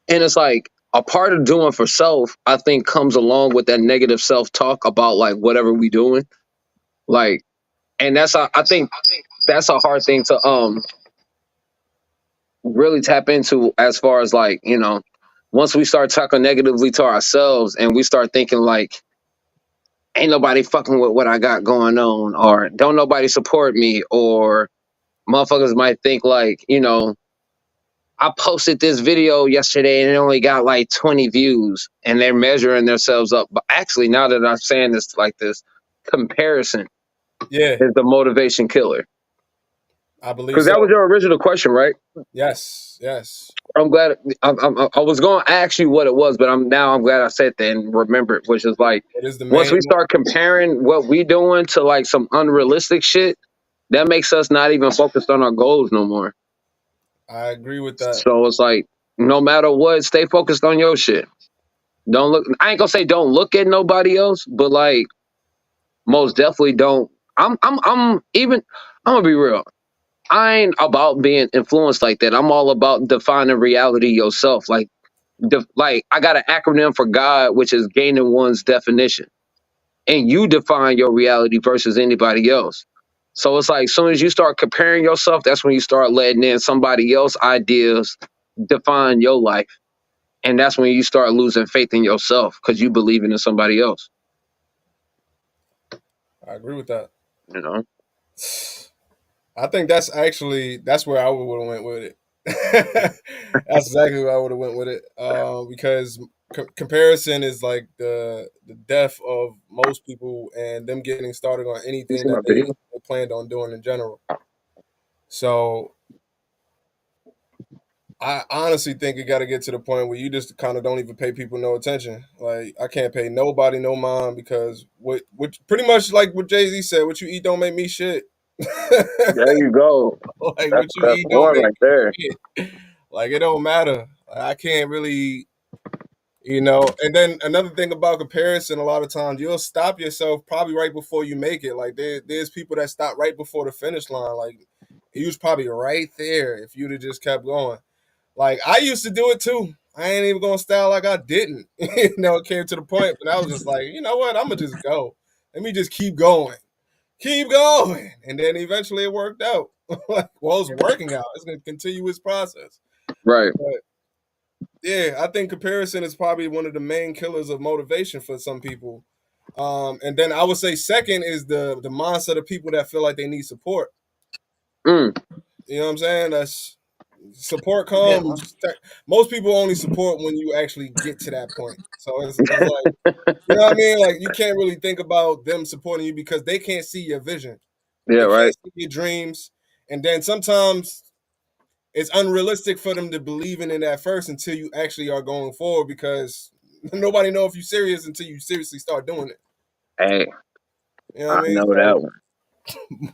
and it's like a part of doing for self. I think comes along with that negative self talk about like whatever we doing, like, and I think that's a hard thing to really tap into, as far as like, once we start talking negatively to ourselves and we start thinking like ain't nobody fucking with what I got going on, or don't nobody support me, or motherfuckers might think like, I posted this video yesterday and it only got like 20 views, and they're measuring themselves up. But actually, now that I'm saying this, like, this comparison yeah, is the motivation killer. I believe Because so. that was your original question, right? Yes, yes. I'm glad. I was going to ask you what it was, but I'm glad I said that and remembered, which is like, What is the once main? we start comparing what we doing to like some unrealistic shit, that makes us not even focused on our goals no more. I agree with that. So it's like, no matter what, stay focused on your shit. Don't look. I ain't gonna say don't look at nobody else, but like, most definitely don't. I'm even. I'm gonna be real. I ain't about being influenced like that. I'm all about defining reality yourself. Like I got an acronym for God, which is gaining one's definition, and you define your reality versus anybody else. So it's like, as soon as you start comparing yourself, that's when you start letting in somebody else's ideas define your life, and that's when you start losing faith in yourself because you believing in somebody else. I agree with that. You know, I think that's where I would have went with it. That's exactly where I would have went with it. Because comparison is like the death of most people and them getting started on you anything see that my they video? planned on doing in general. So I honestly think it got to get to the point where you just kind of don't even pay people no attention. Like I can't pay nobody no mind because what pretty much like what Jay-Z said, what you eat don't make me shit. There you go. Like That's what you that's eat don't one make right there. me shit. Like it don't matter. I can't really, And then another thing about comparison, a lot of times you'll stop yourself probably right before you make it. Like there's people that stop right before the finish line. Like he was probably right there if you'd have just kept going. Like I used to do it too. I ain't even gonna style like I didn't. It came to the point, but I was just like, you know what? I'm gonna just go. Let me just keep going, and then eventually it worked out. Like, well, it's working out. It's a continuous process. Right. But yeah, I think comparison is probably one of the main killers of motivation for some people. And then I would say second is the mindset of people that feel like they need support. Mm. You know what I'm saying? That's support Good one. comes. Most people only support when you actually get to that point. So it's like, you know what I mean? Like you can't really think about them supporting you because they can't see your vision. Yeah, They can't right. see your dreams. And then sometimes it's unrealistic for them to believe in it at first until you actually are going forward because nobody know if you're serious until you seriously start doing it. Hey, You know what I I mean? know that So one.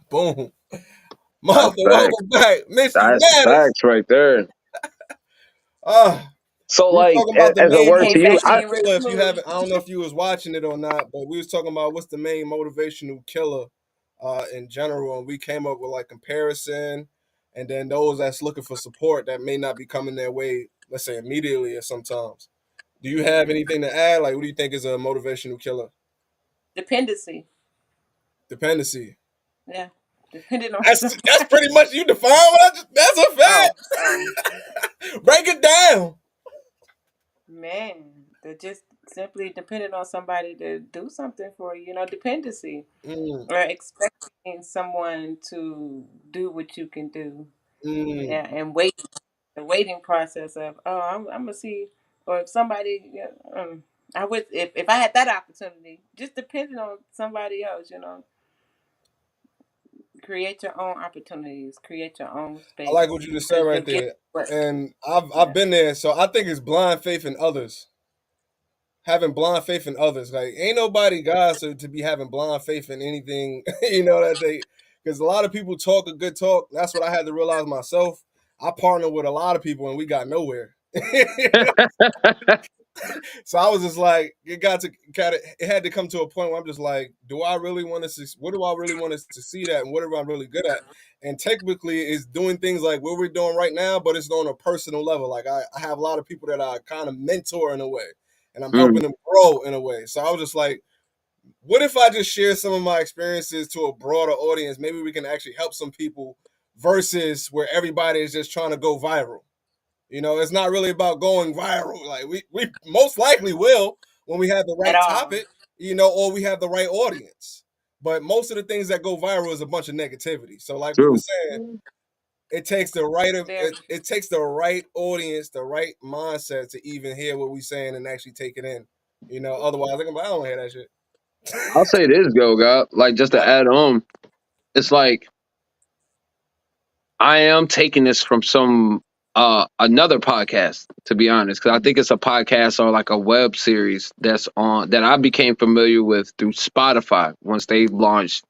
boom. That's Martha, facts. welcome back. Missed you That's matters. facts right there. Ah, So, we were like, talking about the as a main word to Came you, back motivational I in real killer. If you smooth. haven't, I don't know if you was watching it or not, but we was talking about what's the main motivational killer in general, and we came up with like comparison, and then those that's looking for support that may not be coming their way, let's say immediately or sometimes. Do you have anything to add? Like, what do you think is a motivational killer? Dependency. Dependency. Yeah. Depending on That's somebody. pretty much you define what that's a Oh, fact. oh, Break it down. man. They're just simply depending on somebody to do something for you. You know, dependency. Mm, Or expecting someone to do what you can do. mm. Yeah, and the waiting process of, oh, I'm gonna see, or if somebody, I would, if I had that opportunity, just depending on somebody else, create your own opportunities, create your own I like space, what you just said because right you'll get there, what, and I've yeah, been there. So I think it's blind faith in others, having blind faith in others. Like ain't nobody God so to be having blind faith in anything, that they because a lot of people talk a good talk. That's what I had to realize myself. I partner with a lot of people and we got nowhere. So I was just like, it got to kind of, it had to come to a point where I'm just like, do I really want to? What do I really want to succeed at, and what am I really good at? And technically, it's doing things like what we're doing right now, but it's on a personal level. Like I have a lot of people that I kind of mentor in a way, and I'm helping mm, them grow in a way. So I was just like, what if I just share some of my experiences to a broader audience? Maybe we can actually help some people versus where everybody is just trying to go viral. It's not really about going viral. Like we most likely will when we have the at right all. topic, or we have the right audience. But most of the things that go viral is a bunch of negativity. So like we were true. saying, it takes the right Very it takes the right audience, the right mindset to even hear what we're saying and actually take it in. Otherwise I don't want to hear that shit. I'll say this, go, God. Like, just to add on, it's like I am taking this from some another podcast, to be honest, because I think it's a podcast or like a web series that's on that I became familiar with through Spotify once they launched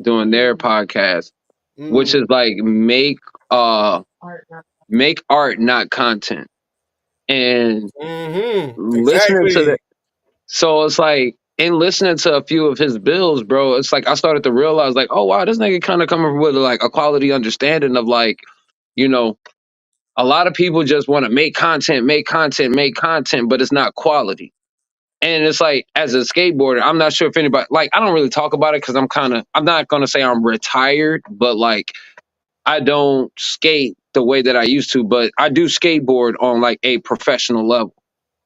doing their podcast, which Mm, is like uh make art, not content. And listening to that, exactly. so it's like in listening to a few of his bills, bro, it's like I started to realize like, oh wow, this nigga kind of coming with like a quality understanding of like, you know, a lot of people just want to make content, make content, make content, but it's not quality. And it's like, as a skateboarder, I'm not sure if anybody, like, I don't really talk about it because I'm not going to say I'm retired, but like, I don't skate the way that I used to, but I do skateboard on like a professional level.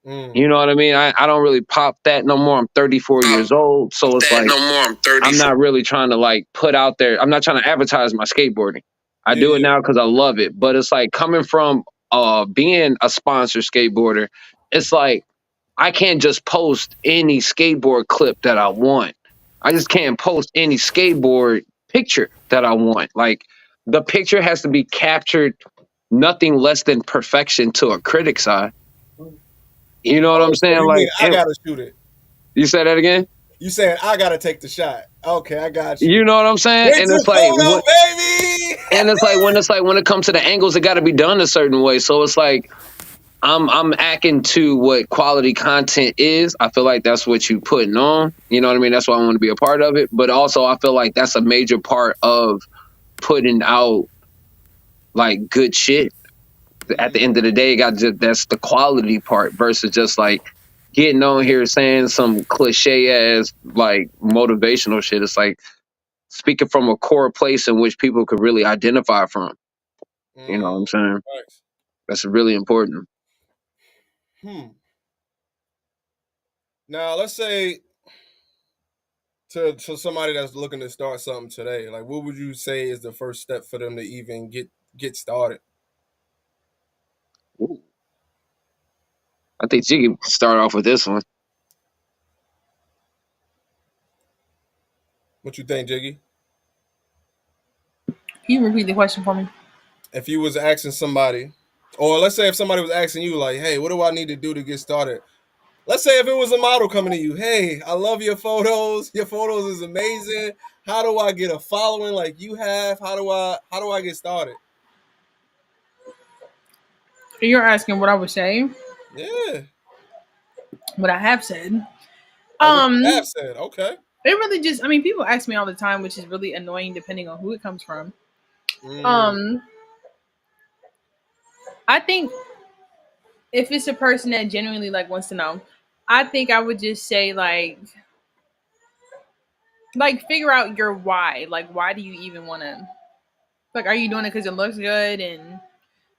Mm. You know what I mean? I don't really pop that no more. I'm 34 years old. So it's That like, no more. I'm 30. I'm not really trying to like put out there. I'm not trying to advertise my skateboarding. I Yeah, do it yeah. now because I love it. But it's like coming from being a sponsored skateboarder, it's like I can't just post any skateboard clip that I want. I just can't post any skateboard picture that I want. Like the picture has to be captured nothing less than perfection to a critic's eye. You know what I'm Oh, so saying? you mean Like, I and gotta shoot it? you say that again? You saying I gotta take the shot? Okay, I got you. You know what I'm saying? And Mental it's like photo, baby. when it comes to the angles, it got to be done a certain way. So it's like I'm acting to what quality content is. I feel like that's what you putting on. You know what I mean? That's why I want to be a part of it. But also, I feel like that's a major part of putting out like good shit. At the end of the day, that's the quality part versus just like getting on here saying some cliche ass like motivational shit. It's like speaking from a core place in which people could really identify from. You know what I'm saying? Thanks. That's really important. Hmm. Now let's say to somebody that's looking to start something today? Like, what would you say is the first step for them to even get started? Ooh, I think you can start off with this one. What you think, Jiggy? Can you repeat the question for me? If you was asking somebody, or let's say if somebody was asking you, like, "Hey, what do I need to do to get started?" Let's say if it was a model coming to you, "Hey, I love your photos. Your photos is amazing. How do I get a following like you have? How do I get started?" You're asking what I would say, Yeah. what I have said. Oh, what you have Um, said. Okay. it really just, I mean, people ask me all the time, which is really annoying depending on who it comes from. Mm, Um, I think if it's a person that genuinely like wants to know, I think I would just say like figure out your why. Like, why do you even want to? Like, are you doing it because it looks good, and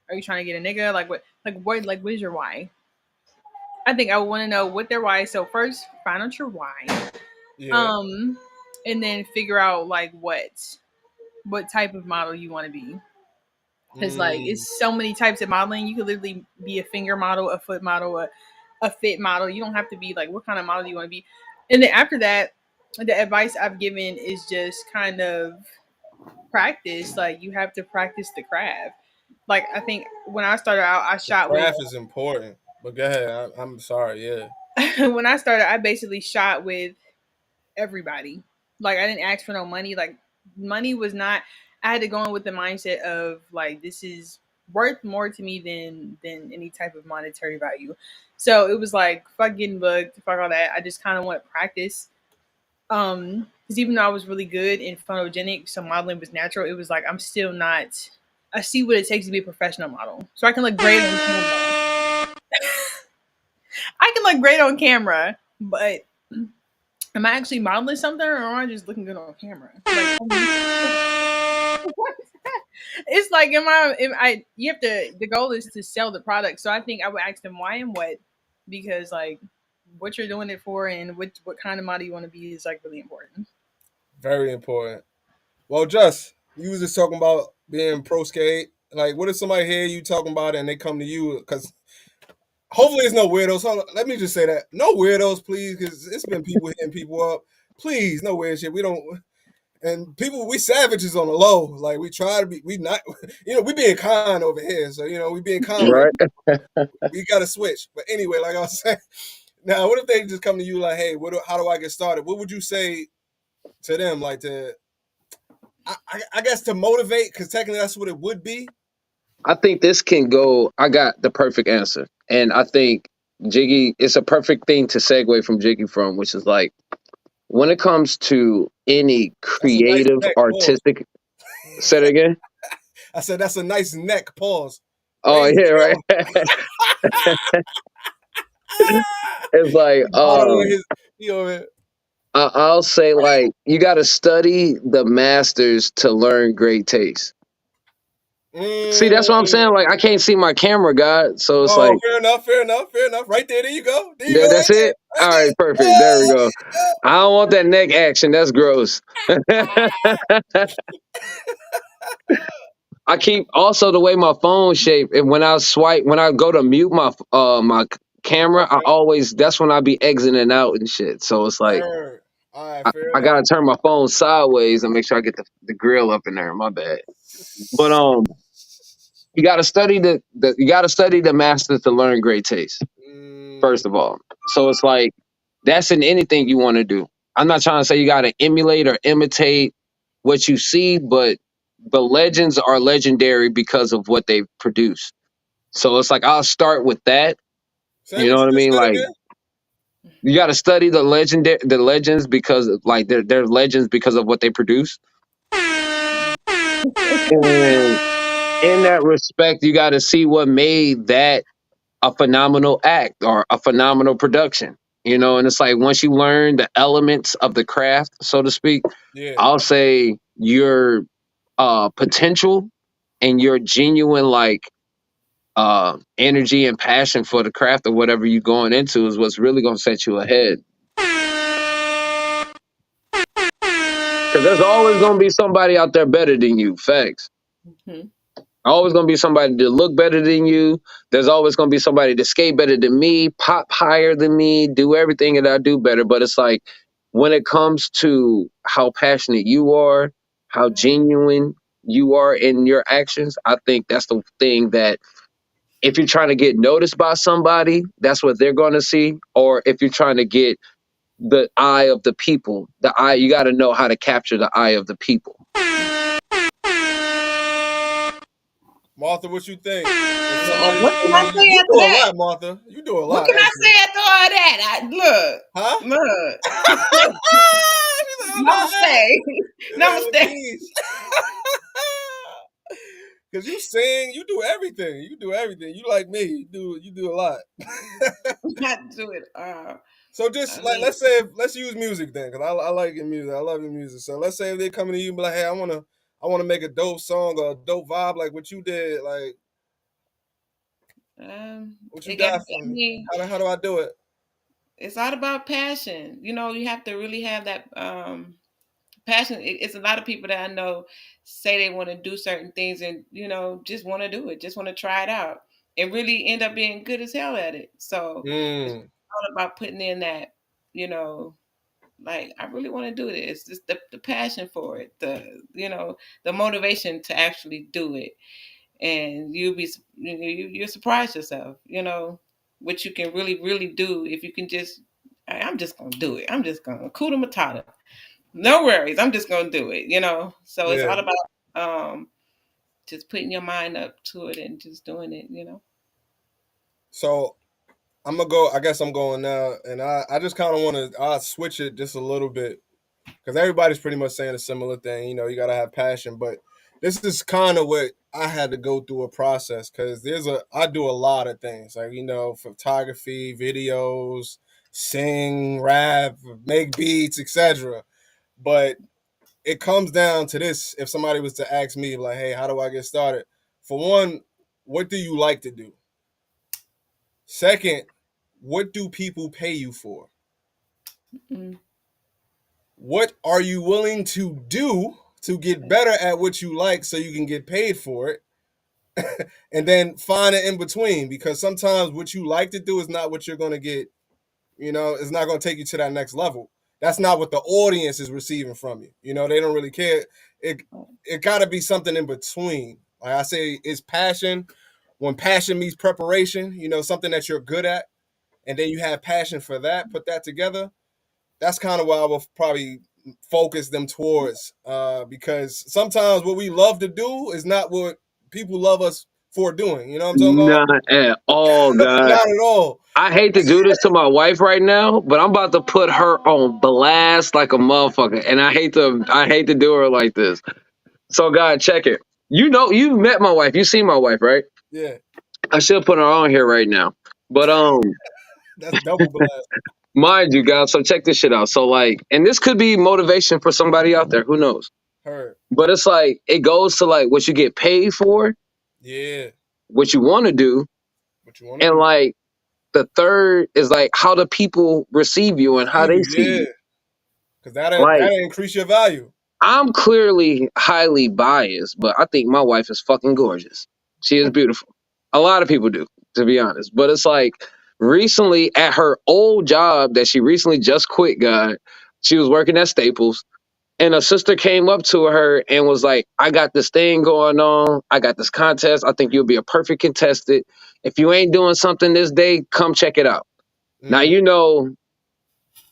are you trying to get a nigga? Like, what? What is your why? I think I would want to know what their why is. So first, find out your why. yeah. Um, and then figure out like what type of model you want to be. Because like Mm, it's so many types of modeling. You could literally be a finger model, a foot model, a fit model. You don't have to be like what kind of model do you want to be. And then after that, the advice I've given is just kind of practice. Like you have to practice the craft. Like I think when I started out, I the shot with craft is important. But go ahead. I'm sorry. Yeah. when I started, I basically shot with everybody. Like I didn't ask for no money. Like money was not. I had to go in with the mindset of like this is worth more to me than any type of monetary value. So it was like fuck getting booked, fuck all that. I just kind of want to practice. Because even though I was really good in photogenic, so modeling was natural. It was like I'm still not. I see what it takes to be a professional model, so I can look great on camera. I can look great on camera, but am I actually modeling something or am I just looking good on camera? Like, it's like, you have to, the goal is to sell the product. So I think I would ask them why and what, because like what you're doing it for and what kind of model you want to be is like really important. Very important. Well, just you was just talking about being pro skate. Like, what if somebody hear you talking about it and they come to you? Because hopefully, it's no weirdos. Hold on, let me just say that no weirdos, please, because it's been people hitting people up. Please, no weird shit. We don't. And people, we savages on the low. Like we try to be, we not, we being kind over here. So we being kind with it. Right. We got to switch. But anyway, like I was saying, now what if they just come to you like, hey, how do I get started? What would you say to them? Like I guess to motivate, because technically that's what it would be. I think this can go. I got the perfect answer, and I think Jiggy. It's a perfect thing to segue from Jiggy from, which is like when it comes to any That's a nice creative, neck pause. artistic. Say it again. I said that's a nice neck pause. Oh Wait, yeah, right. It's like bottle of his, over. I'll say like you got to study the masters to learn great taste. See, that's what I'm Mm. saying. Like I can't see my camera, God. So it's Oh, like fair enough, fair enough, fair enough. Right there, there you go. There you go, right that's there, it. right All right, there. perfect. There we go. I don't want that neck action. That's gross. I keep also the way my phone shape, and when I swipe, when I go to mute my camera, I always that's when I be exiting out and shit. So it's like Word. All right, fair I enough. gotta turn my phone sideways and make sure I get the grill up in there. My bad. But you gotta study the you gotta study the masters to learn great taste. Mm, First of all, so it's like that's in anything you want to do. I'm not trying to say you gotta emulate or imitate what you see, but the legends are legendary because of what they produce. So it's like I'll start with that. say You know what you what I just mean? said Like again. you got to study the legends because like they're legends because of what they produce. And in that respect, you got to see what made that a phenomenal act or a phenomenal production. And it's like once you learn the elements of the craft, so to speak, Yeah. I'll say your potential and your genuine like energy and passion for the craft or whatever you're going into is what's really going to set you ahead. Because there's always gonna be somebody out there better than you. Facts. Mhm. Always gonna be somebody to look better than you. There's always gonna be somebody to skate better than me, pop higher than me, do everything that I do better. But it's like when it comes to how passionate you are, how genuine you are in your actions, I think that's the thing that if you're trying to get noticed by somebody, that's what they're gonna see. Or if you're trying to get the eye of the people, the eye, you gotta know how to capture the eye of the people. Martha, what you think? If somebody was What can coming I to you, say you after do a that? lot, Martha. You do a What lot, can I actually. say after all that? Huh? Look. She's like, other than that, Namaste. she's like, well, Namaste. geez. Cause you sing, you do everything. You do everything. You like me. You do a lot. Not do it. So just I like mean, let's use music then, cause I like your music. I love your music. So let's say if they coming to you and be like, hey, I wanna make a dope song or a dope vibe like what you did. Like what you it got. got for I me? mean, How do I do it? it's all about passion. You have to really have that passion. It's a lot of people that I know say they want to do certain things and just want to do it, just want to try it out, and really end up being good as hell at it. So it's Mm, all about putting in that, you know, like I really want to do this. It's just the passion for it, the motivation to actually do it, and you'll surprise yourself, what you can really do if you can just. I'm just gonna do it. I'm just gonna kuda matata. No worries. I'm just gonna do it. So it's yeah. all about just putting your mind up to it and just doing it. So I'm gonna go. I guess I'm going now, and I just kind of want to. I switch it just a little bit because everybody's pretty much saying a similar thing. You gotta have passion, but this is kind of what I had to go through a process because I do a lot of things like photography, videos, sing, rap, make beats, etc. But it comes down to this: if somebody was to ask me, like, "Hey, how do I get started?" For one, what do you like to do? Second, what do people pay you for? Mm-hmm. What are you willing to do to get better at what you like so you can get paid for it? And then find it in between because sometimes what you like to do is not what you're going to get, it's not going to take you to that next level. That's not what the audience is receiving from you. They don't really care. It got to be something in between. Like I say, it's passion. When passion meets preparation, something that you're good at, and then you have passion for that, put that together, that's kind of what I will probably focus them towards. Because sometimes what we love to do is not what people love us for doing. You know what I'm talking about? Not at all, God. Not at all. I hate to do this to my wife right now, but I'm about to put her on blast like a motherfucker, and I hate to do her like this. So, God, check it. You met my wife. You seen my wife, right? Yeah, I should put her on here right now, but that's double blast. mind you, guys. So check this shit out. So like, and this could be motivation for somebody out there. Who knows? Heard. But it's like it goes to like what you get paid for, Yeah. what you want to do, What you want to and do? like the third is like how the people receive you and how Receive they you. see Yeah. you. Because that'll Like increase your value. I'm clearly highly biased, but I think my wife is fucking gorgeous. She is beautiful. A lot of people do, to be honest. But it's like recently at her old job that she recently just quit, God, she was working at Staples. And a sister came up to her and was like, I got this thing going on. I got this contest. I think you'll be a perfect contestant. If you ain't doing something this day, come check it out. Now, Mm,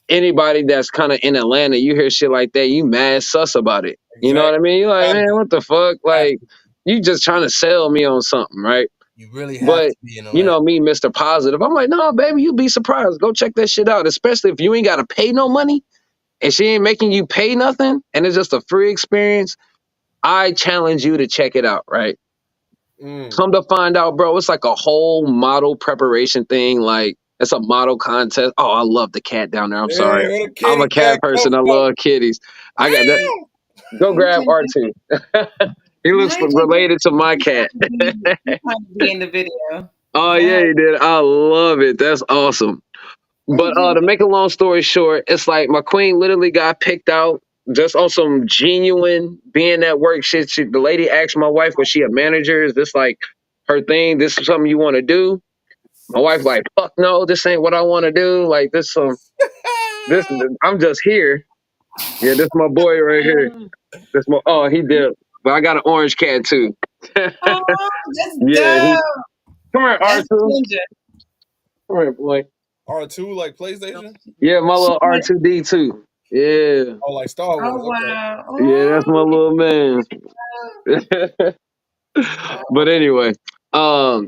anybody that's kind of in Atlanta, you hear shit like that, you mad sus about it. You know what exactly. I mean? You're like, Gotta man, be. what the fuck? Have Like, to. you just trying to sell me on something, right? You really have But to be in Atlanta. me, Mr. Positive, I'm like, no, baby, you'd be surprised. Go check that shit out, especially if you ain't got to pay no money and she ain't making you pay nothing and it's just a free experience. I challenge you to check it out, right? Mm. Come to find out, bro, it's like a whole model preparation thing. Like, it's a model contest. Oh, I love the cat down there. I'm Yeah, sorry. go to I'm a kitty cat cat. Go, person. I go. love kitties. I got that. Meow. Go I'm grab trying to, R2. He looks I ain't trying to, related to my I'm cat. I'm trying to be in the video. Oh, 'Cause yeah, he did. I love it. That's awesome. I'm But just, to make a long story short, it's like my queen literally got picked out. just on some genuine being at work shit. The lady asked my wife, was she a manager? Is this like her thing? This is something you want to do? My wife like, fuck no, this ain't what I want to do. Like this, I'm just here. Yeah, this my boy right here. This my, oh, he did. But I got an orange cat too. Oh, that's Yeah, he, dope. come here, That's R2. ginger. Come here, boy. R2 like PlayStation? Yeah, my She little went, R2D2. Yeah. Oh, like Star oh Wars. Okay. wow. Yeah, that's my little man. But anyway,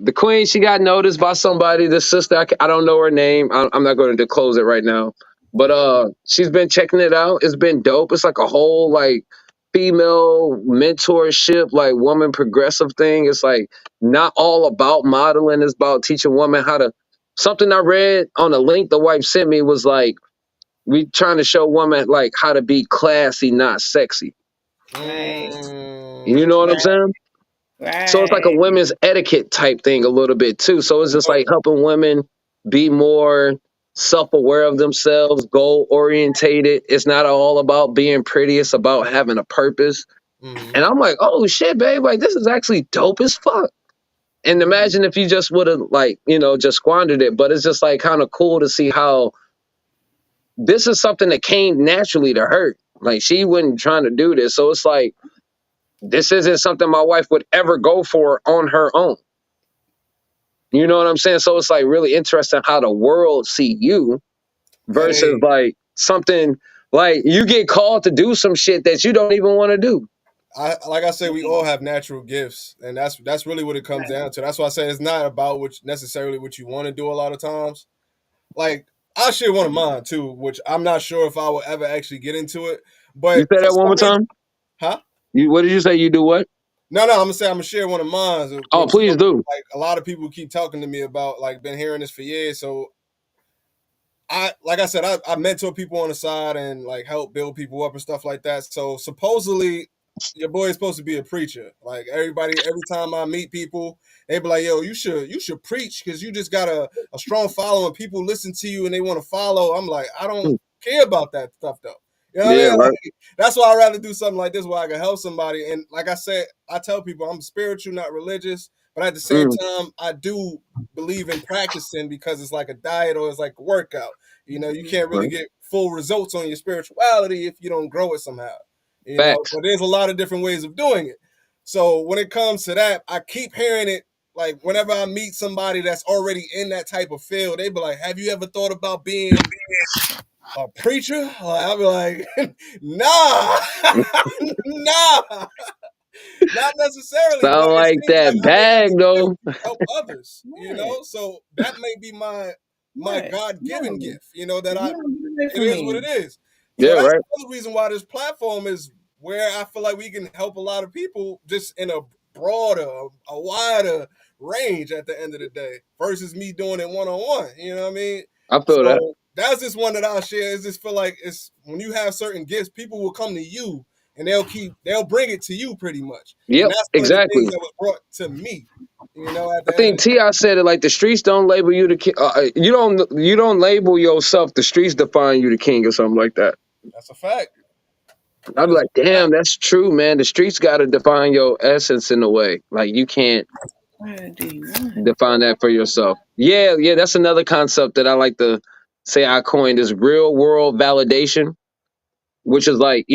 the queen, she got noticed by somebody. The sister, I don't know her name. I'm not going to disclose it right now. But she's been checking it out. It's been dope. It's like a whole like female mentorship, like woman progressive thing. It's like not all about modeling. It's about teaching women how to. Something I read on a link the wife sent me was like we trying to show women like how to be classy, not sexy. Right. You know what I'm Right. saying? So it's like a Right. women's etiquette type thing a little bit too. So it's That's just dope. like helping women be more self-aware of themselves, goal orientated. It's not all about being pretty, it's about having a purpose. And I'm like, oh shit, babe, like this is actually dope as fuck. And imagine if you just would have like, just squandered it. But it's just like kind of cool to see how this is something that came naturally to her. Like she wasn't trying to do this. So it's like this isn't something my wife would ever go for on her own. You know what I'm saying? So it's like really interesting how the world see you versus Hey, like something like you get called to do some shit that you don't even want to do. I like I said, we all have natural gifts, and that's really what it comes down to. That's why I say it's not about necessarily what you want to do a lot of times. Like I'll share one of mine too, which I'm not sure if I will ever actually get into it. You But say for that one some more reason, time? huh? What did you say? You do what? No, no, I'm gonna share one of mine, Oh, which please do. like a lot of people keep talking to me about, like been hearing this for years. So like I said, I mentor people on the side and like help build people up and stuff like that. So supposedly your boy is supposed to be a preacher. Like every time I meet people, they be like, yo, you should preach because you just got a strong following. People listen to you and they want to follow. I'm like, I don't care about that stuff though. You know what I Yeah, mean? right. Like, that's why I'd rather do something like this where I can help somebody. And like I said, I tell people I'm spiritual, not religious. But at the same Mm, time, I do believe in practicing because it's like a diet or it's like a workout. You can't really right. get full results on your spirituality if you don't grow it somehow. Facts. But there's a lot of different ways of doing it. So when it comes to that, I keep hearing it. Like whenever I meet somebody that's already in that type of field, they be like, "Have you ever thought about being a preacher?" I'll be like, "Nah, nah." Not necessarily, but Sound it like seems like that I may have bag the ability though. to help others, Right. So that may be my Right. God given No. gift, that No, get away it from is what me. it is. Yeah, That's right. another reason why this platform is where I feel like we can help a lot of people just in a broader, a wider range at the end of the day versus me doing it one on one. You know what I mean? I feel that. So that's just one that I'll share. Is just feel like it's when you have certain gifts, people will come to you and they'll bring it to you pretty much. And Yep, that's one of the exactly. things that was brought to me. At I the end of think the day, Ti said it like the streets don't label you the king. You don't label yourself. The streets define you the king or something like that. that's a fact. I'd That be is like, a damn, fact. that's true, man. The streets got to define your essence in a way. Like you can't What do you want? define that for yourself. Yeah, yeah, that's another concept that I like to say I coined is real world validation, which is like,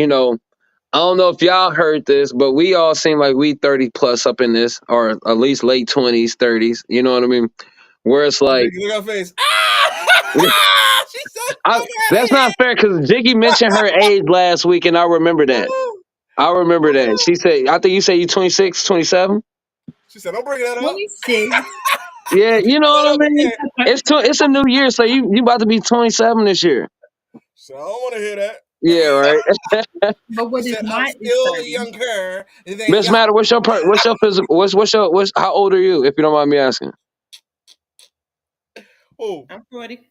I don't know if y'all heard this, but we all seem like we 30 plus up in this, or at least late 20s, 30s. You know what I mean? Where it's like, Look at her face. Ah! She said, "Look that's not fair because Jiggy mentioned her age last week, and I remember that. I remember that. She said, I think you say you 26, 27. She said, "Don't bring that up. 26. Yeah, you know Bring that what up I mean? again." It's a new year, so you about to be 27 this year. So I don't want to hear that. Yeah, right. But She what is said, "I'm not is still 30. younger than Miss y'all." Matter, what's your physical, what's how old are you, if you don't mind me asking? Oh, I'm 40.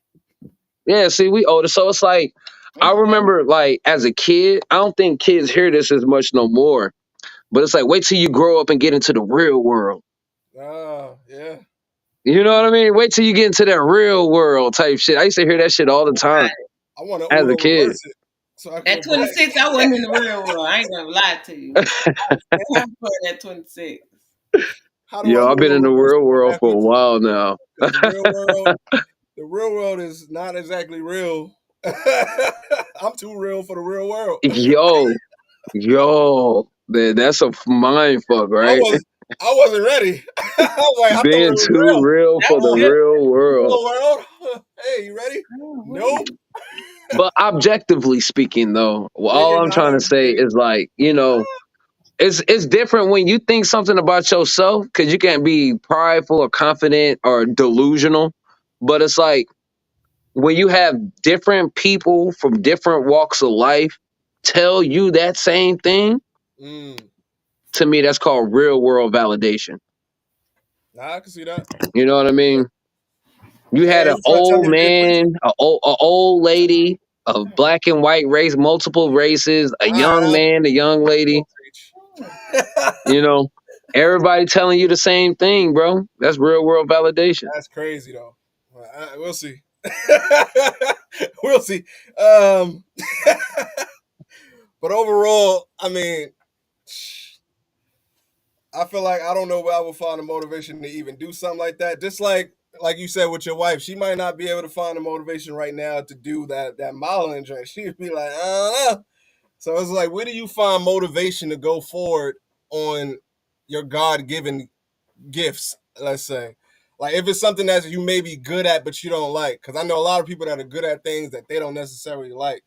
Yeah, see, we older, so it's like I Okay. remember like as a kid, I don't think kids hear this as much no more. But it's like wait till you grow up and get into the real world. yeah. You know what I mean? Wait till you get into that real world type shit. I used to hear that shit all the time I want to as a Uno kid. reverse it. So I can go At back. 26, I wasn't in the real world. I ain't gonna lie to you. I was still playing at 26. How do I Yo, I've been in the know it's real world for a definitely while now. because the real world is not exactly real. I'm too real for the real world. Yo, yo, man, that's a mind fuck, I right? was I wasn't ready. I was like, I thought Being it was too real. real That for was the Uh, good. real world. real world. Hey, you ready? Oh, Nope. wait. But objectively speaking, though, Yeah, all yeah, I'm no, I know trying what to you're say saying. is like, it's different when you think something about yourself because you can't be prideful or confident or delusional. But it's like when you have different people from different walks of life tell you that same thing, Mm. to me, that's called real world validation. Nah, I can see that. You know what I mean? You had Hey, an you trying to tell old me to be a preacher? man, a old lady, a black and white race, multiple races, a All right, young man, a young I'll lady. preach. You know, everybody telling you the same thing, bro. That's real world validation. That's crazy though. Well, we'll see. We'll see. Um, but overall, I mean, I feel like I don't know where I will find the motivation to even do something like that. Just like you said with your wife, she might not be able to find the motivation right now to do that modeling drink. She'd be like, I don't know. So it's like, where do you find motivation to go forward on your God given gifts? Let's say, like if it's something that you may be good at but you don't like, because I know a lot of people that are good at things that they don't necessarily like.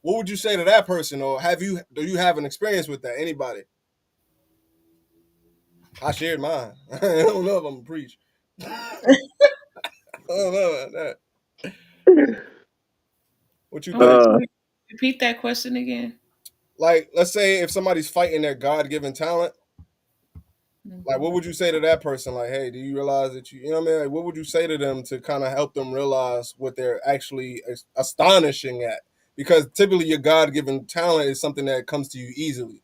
What would you say to that person, or do you have an experience with that? Anybody? I shared mine. I don't know if I'm gonna preach. I don't know about that. What you I'm think? Uh, sorry. Repeat that question again. Like, let's say if somebody's fighting their God given talent, like, Mhm. what would you say to that person? Like, hey, do you realize that you know what I mean? Like, what would you say to them to kind of help them realize what they're actually astonishing at? Because typically your God given talent is something that comes to you easily.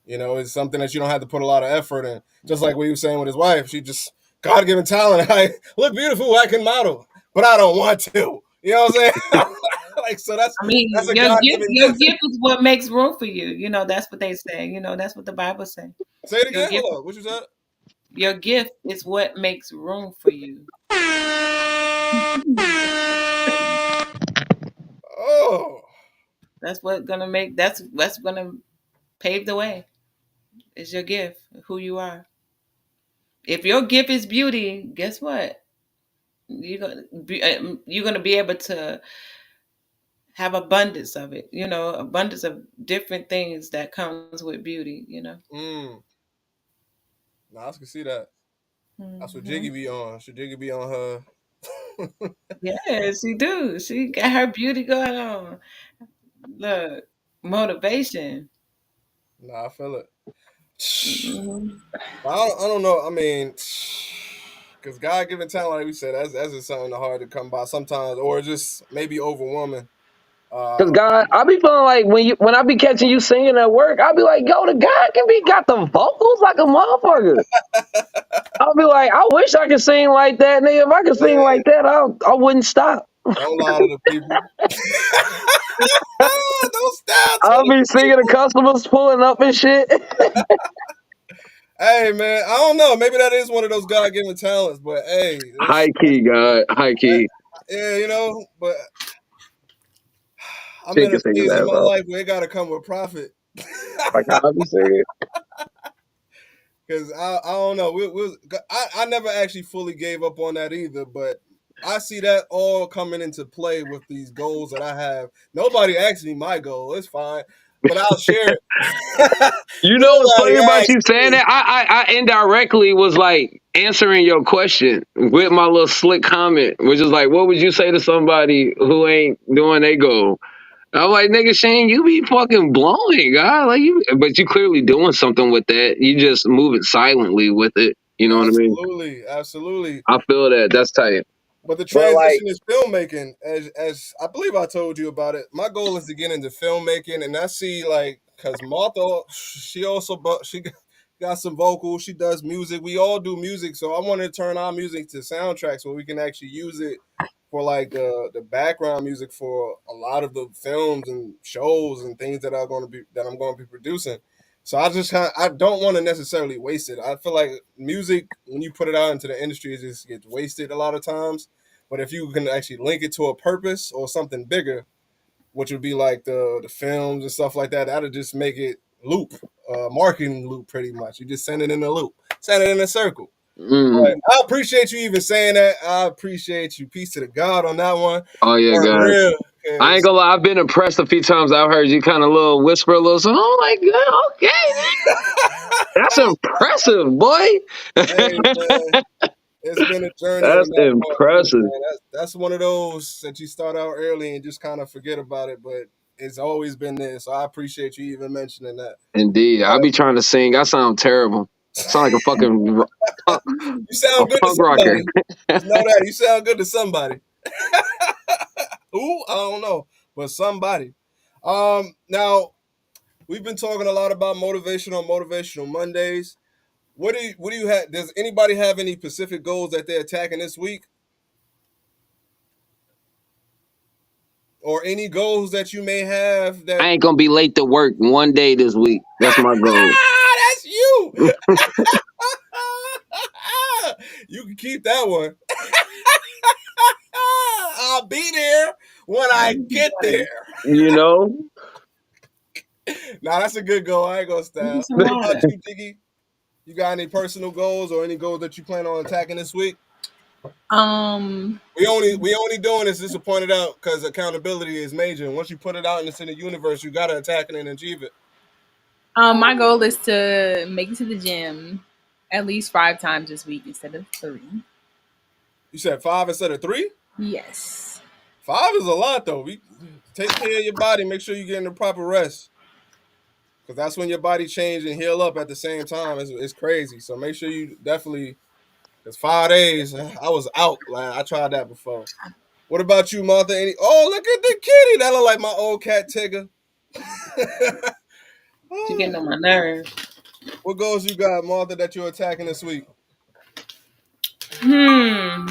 You know, it's something that you don't have to put a lot of effort in. Just like what he was saying with his wife, she just God given talent. I look beautiful, I can model, but I don't want to. You know what I'm saying? Like, so I that's mean, a God given your gift. gift is what makes room for you. You know, that's what they say. You know, that's what the Bible says. Say it Your again. gift, Hold on. What you said? your gift is what makes room for you. Oh, That's what gonna make. That's what's gonna pave the way. Is your gift, who you are. If your gift is beauty, guess what? You're gonna be able to have abundance of it. You know, abundance of different things that comes with beauty. You know. mm. Nah, I can see that. That's what Hmm. Jiggy be on. Should Jiggy be on her? Yeah, she do. She got her beauty going on. Look, motivation. Nah, I feel it. Mhm. But I don't know. I mean, because God given talent, like we said, that's just something hard to come by sometimes, or just maybe overwhelming. Cause Uh, God, I be feeling like when I be catching you singing at work, I be like, yo, the guy can be got the vocals like a motherfucker. I'll be like, I wish I could sing like that, nigga. If I could sing man, like that, I wouldn't stop. don't lie to the people. Don't stop to I'll the be singing the people. customers pulling up and shit. Hey man, I don't know. Maybe that is one of those God given talents, but hey, High key, God, high key. yeah, you know. But I'm Shit in a can sing his phase of ass my off. life where it got to come with profit. Like I'll be singing. Because I don't know. I never actually fully gave up on that either, but I see that all coming into play with these goals that I have. Nobody asked me my goal. It's fine, but I'll share it. You know what's Nobody funny about you asked saying me. that? I indirectly was like answering your question with my little slick comment, which is like, what would you say to somebody who ain't doing their goal? I'm like, nigga, Shane, you be fucking blowing, God. Like you, but you clearly doing something with that. You just moving silently with it. You know what I mean? Absolutely, absolutely. I feel that. That's tight. But the But like, transition is filmmaking, as I believe I told you about it. My goal is to get into filmmaking, and I see like because Martha, she also she got some vocals. She does music. We all do music, so I want to turn our music to soundtracks where we can actually use it for like the background music for a lot of the films and shows and things that I'm going to be producing. So I don't want to necessarily waste it. I feel like music, when you put it out into the industry, it just gets wasted a lot of times. But if you can actually link it to a purpose or something bigger, which would be like the films and stuff like that, that'll just make it loop, marketing loop pretty much. You just send it in a loop, send it in a circle. But Mm. I appreciate you even saying that. I appreciate you. Peace to the God on that one. Oh yeah, For God. real. I ain't 'Cause gonna lie. I've been impressed a few times. I've heard you kind of little whisper a little. So, oh my God, okay, that's impressive, boy. hey man, it's been a journey on That's that part too, impressive. man. That's one of those that you start out early and just kind of forget about it, but it's always been there. So I appreciate you even mentioning that. Indeed, I be trying to sing. I sound terrible. Sound like a fucking punk, You a sound good to punk rocker. somebody. Just know that. You sound good to somebody. Who? I don't know. But somebody. Now we've been talking a lot about motivational Mondays. What do you have? Does anybody have any specific goals that they're attacking this week? Or any goals that you may have I that ain't gonna be late to work one day this week. That's my goal. that's you. You can keep that one. I'll be there when I get there. You know, Nah, that's a good goal. I ain't gonna Give me style. some What about water. you, Diggy? You got any personal goals or any goals that you plan on attacking this week? Um, We only doing this, just to point it out, because accountability is major. And once you put it out and it's in the universe, you gotta attack it and achieve it. my goal is to make it to the gym at least 5 times this week instead of 3. You said 5 instead of 3? Yes. 5 is a lot though. Take care of your body, make sure you're getting the proper rest. Because that's when your body change and heal up at the same time. It's crazy. So make sure you definitely, because 5 days, I was out. Like, I tried that before. What about you, Martha? Oh, look at the kitty. That look like my old cat Tigger. You're getting on my nerves. What goals you got, Martha, that you're attacking this week? Hmm.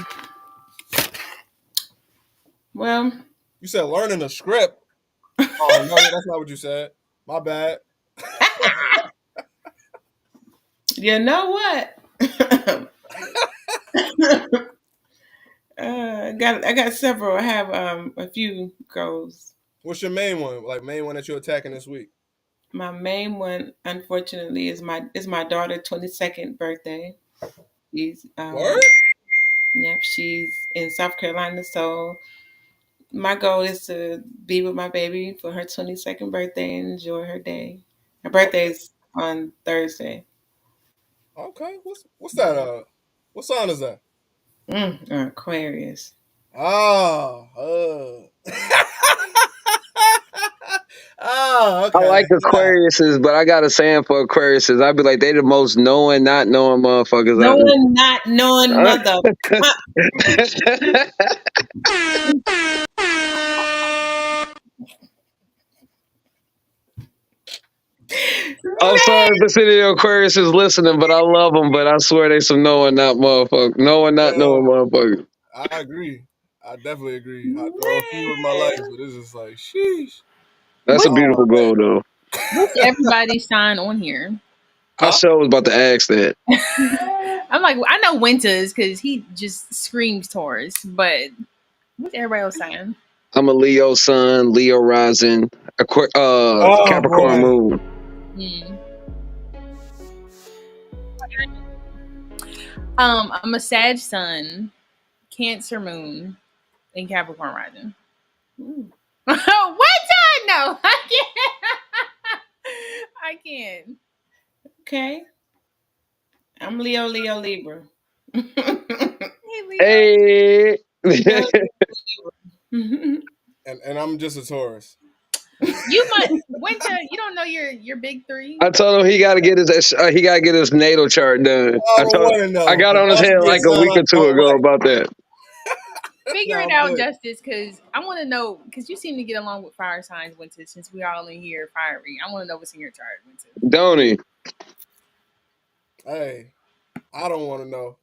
Well, You said learning a script. Oh no, that's not what you said. My bad. you know what? I got several. I have a few goals. What's your main one? Like main one that you're attacking this week? My main one, unfortunately, is my daughter's 22nd birthday. She's Word? yep, she's in South Carolina. So my goal is to be with my baby for her 22nd birthday and enjoy her day. Her birthday Okay. is on Thursday. Okay. What's that? What sign is that? Aquarius. Ah. Oh, I okay. like Yeah. Aquariuses, but I got a saying for Aquariuses. I'd be like, they the most knowing, not knowing motherfuckers No out one not knowing mother. there. I'm sorry if it's any Aquarius is listening, but I love them. But I swear they some knowing, not motherfuckers. Knowing, not knowing Yo, motherfuckers. I agree. I definitely agree. I throw a few in my life, Man. but it's just like, sheesh. That's a What Oh beautiful man. goal, though. what's everybody's sign on here? I Huh? sure was about to ask that. I'm like, I know Winter's because he just screams Taurus, but what's everybody else saying? I'm a Leo sun, Leo rising, Oh Capricorn boy. moon. Hmm. I'm a Sag Sun, Cancer Moon, and Capricorn Rising. Ooh, Winter? No, I can't. I can't. okay. I'm Leo, Leo, Libra. Hey, Leo. Hey. Leo, And I'm just a Taurus. You might Winter. You don't know your big three. I told him he gotta get his natal chart done. I don't want to I know. got Because on his watch head me be a like a sign week I or two don't ago like. about that. Figure No, it I'm out, good. Justice, because I want to know. Because you seem to get along with fire signs, Winter. Since we all in here fiery, I want to know what's in your chart, Winter. Don't he? Hey, I don't want to know.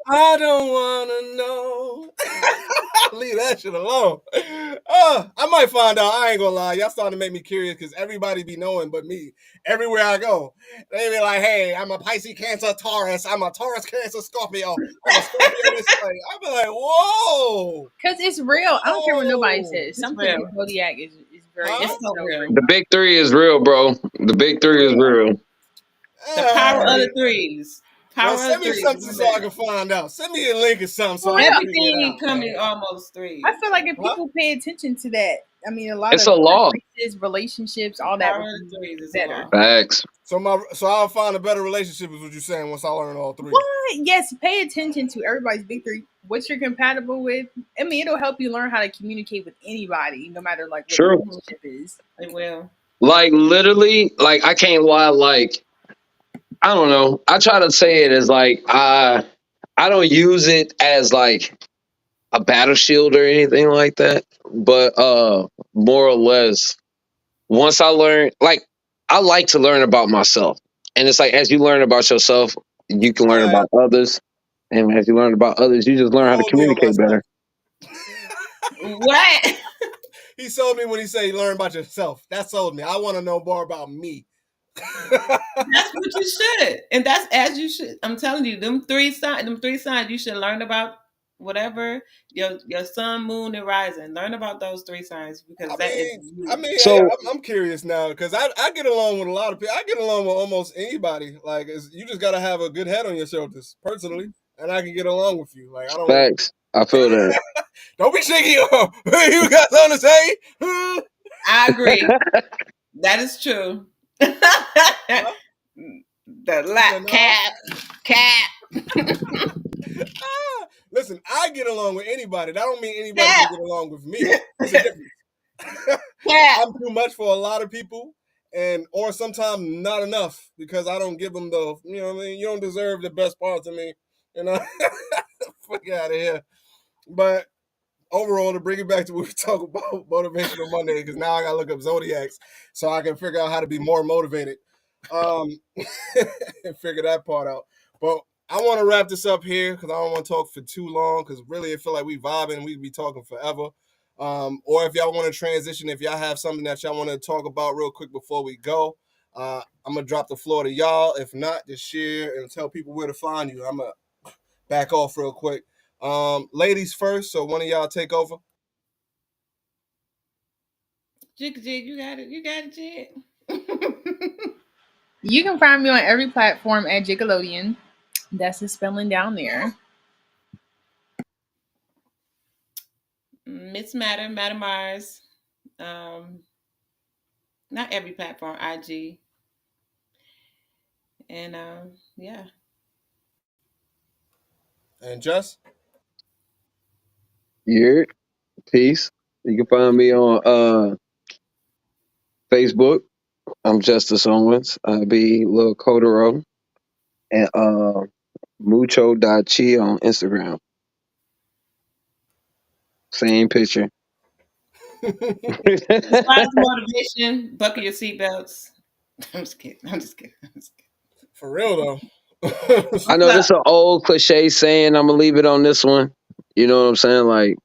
I don't want to know. leave that shit alone. I might find out. I ain't gonna lie. Y'all starting to make me curious because everybody be knowing but me. Everywhere I go, they be like, "Hey, I'm a Pisces, Cancer, Taurus. I'm a Taurus, Cancer, Scorpio. I'm a Scorpio." This way, I be like, "Whoa, Because it's real. I don't care what nobody whoa, says. It's Something real. in zodiac is very huh?" It's much so so real. The real. big three is real, bro. The big three is real. The power of Hey, the threes. well, Power of send the me threes. something so I can find out. Send me a link or something For so I can real. figure it Everything out, man. coming almost I threes. feel like if Huh? people pay attention to that, I mean, a lot It's of a law. choices, relationships, The all that power would of the be threes is a better. law. Facts. So I'll find a better relationship is what you're saying once I learn all three. What? Yes, pay attention to everybody's big three. What you're compatible with. I mean, it'll help you learn how to communicate with anybody, no matter like what the Sure. Mhm. relationship is. It will. Like literally, like I can't lie. Like I don't know. I try to say it as like I don't use it as like a battle shield or anything like that. But more or less, once I learn, like I like to learn about myself, and it's like as you learn about yourself, you can learn All right. about others, and as you learn about others, you just He learn how to sold me on communicate myself. better. What? He sold me when he said learn about yourself. That sold me. I want to know more about me. That's what you should, and that's as you should. I'm telling you, them three signs, you should learn about whatever your sun, moon, and rising. Learn about those three signs because I that is mean, you. hey, So I'm curious now because I get along with a lot of people. I get along with almost anybody. Like, you just got to have a good head on your shoulders, personally, and I can get along with you. Like, I facts. I feel that. don't be shaking your. You got something to say? Hmm? I agree. That is true. The Huh? You said lap no. cap. Ah, listen, I get along with anybody. That don't mean anybody can Cap. get along with me. It's a difference. Cap. I'm too much for a lot of people, and or sometimes not enough because I don't give them the. You know what I mean? You don't deserve the best parts of me. You know, fuck out of here. But overall, to bring it back to what we talk about motivational Monday, because now I gotta look up zodiacs so I can figure out how to be more motivated. And figure that part out. But I want to wrap this up here because I don't want to talk for too long because really I feel like we vibing, we be talking forever. Or if y'all want to transition, if y'all have something that y'all want to talk about real quick before we go, I'm gonna drop the floor to y'all. If not, just share and tell people where to find you. I'm gonna back off real quick. Ladies first, so one of y'all take over. Jig jig, you got it. You got it, Jig. You can find me on every platform at Jigalodian. That's the spelling down there. Miss Matter Mars. Um, not every platform, IG. And yeah. And Jess. Yeah. Peace. You can find me on Facebook. I'm Justice Owens. I be Lil Codero and Mucho.chi on Instagram. Same picture. Inspires motivation. Buckle your seatbelts. I'm just kidding. I'm just kidding. I'm just kidding. For real though. I What's know up? this is an old cliche saying. I'm gonna leave it on this one. You know what I'm saying? Like,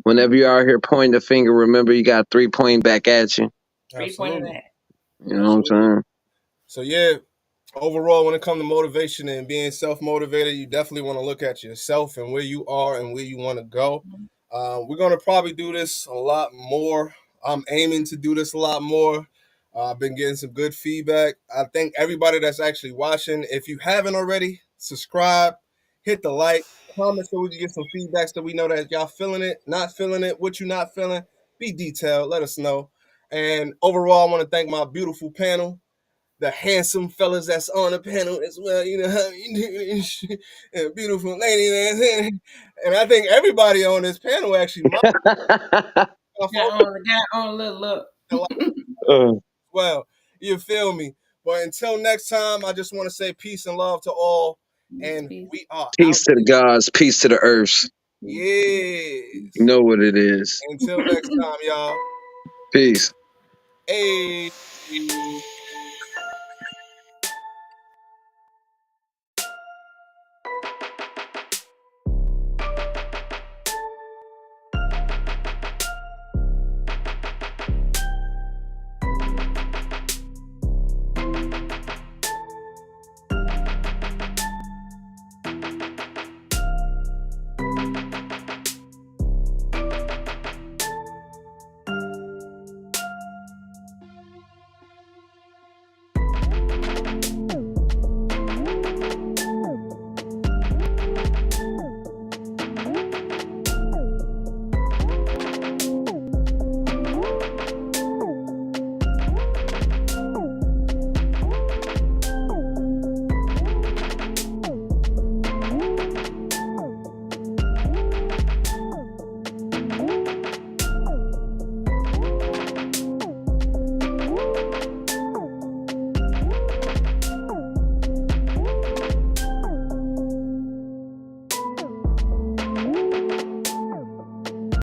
whenever you're out here pointing the finger, remember you got three pointing back at you. 3 point of Absolutely. that. You know what I'm Absolutely. saying? So yeah, overall, when it comes to motivation and being self motivated, you definitely want to look at yourself and where you are and where you want to go. We're gonna probably do this a lot more. I'm aiming to do this a lot more. I've been getting some good feedback. I think everybody that's actually watching, if you haven't already, subscribe, hit the like, comment so we can get some feedback so we know that y'all feeling it, not feeling it, what you not feeling. Be detailed. Let us know. And overall, I want to thank my beautiful panel, the handsome fellas that's on the panel as well. You know how you do, and beautiful lady that's in it. And I think everybody on this panel actually might Got on a little look. like Uh, well. You feel me? But until next time, I just want to say peace and love to all. Peace, And peace, we are out Peace to the here. gods, peace to the earths. peace, You Yes. know what it is. Until next time, y'all. Peace. Hey.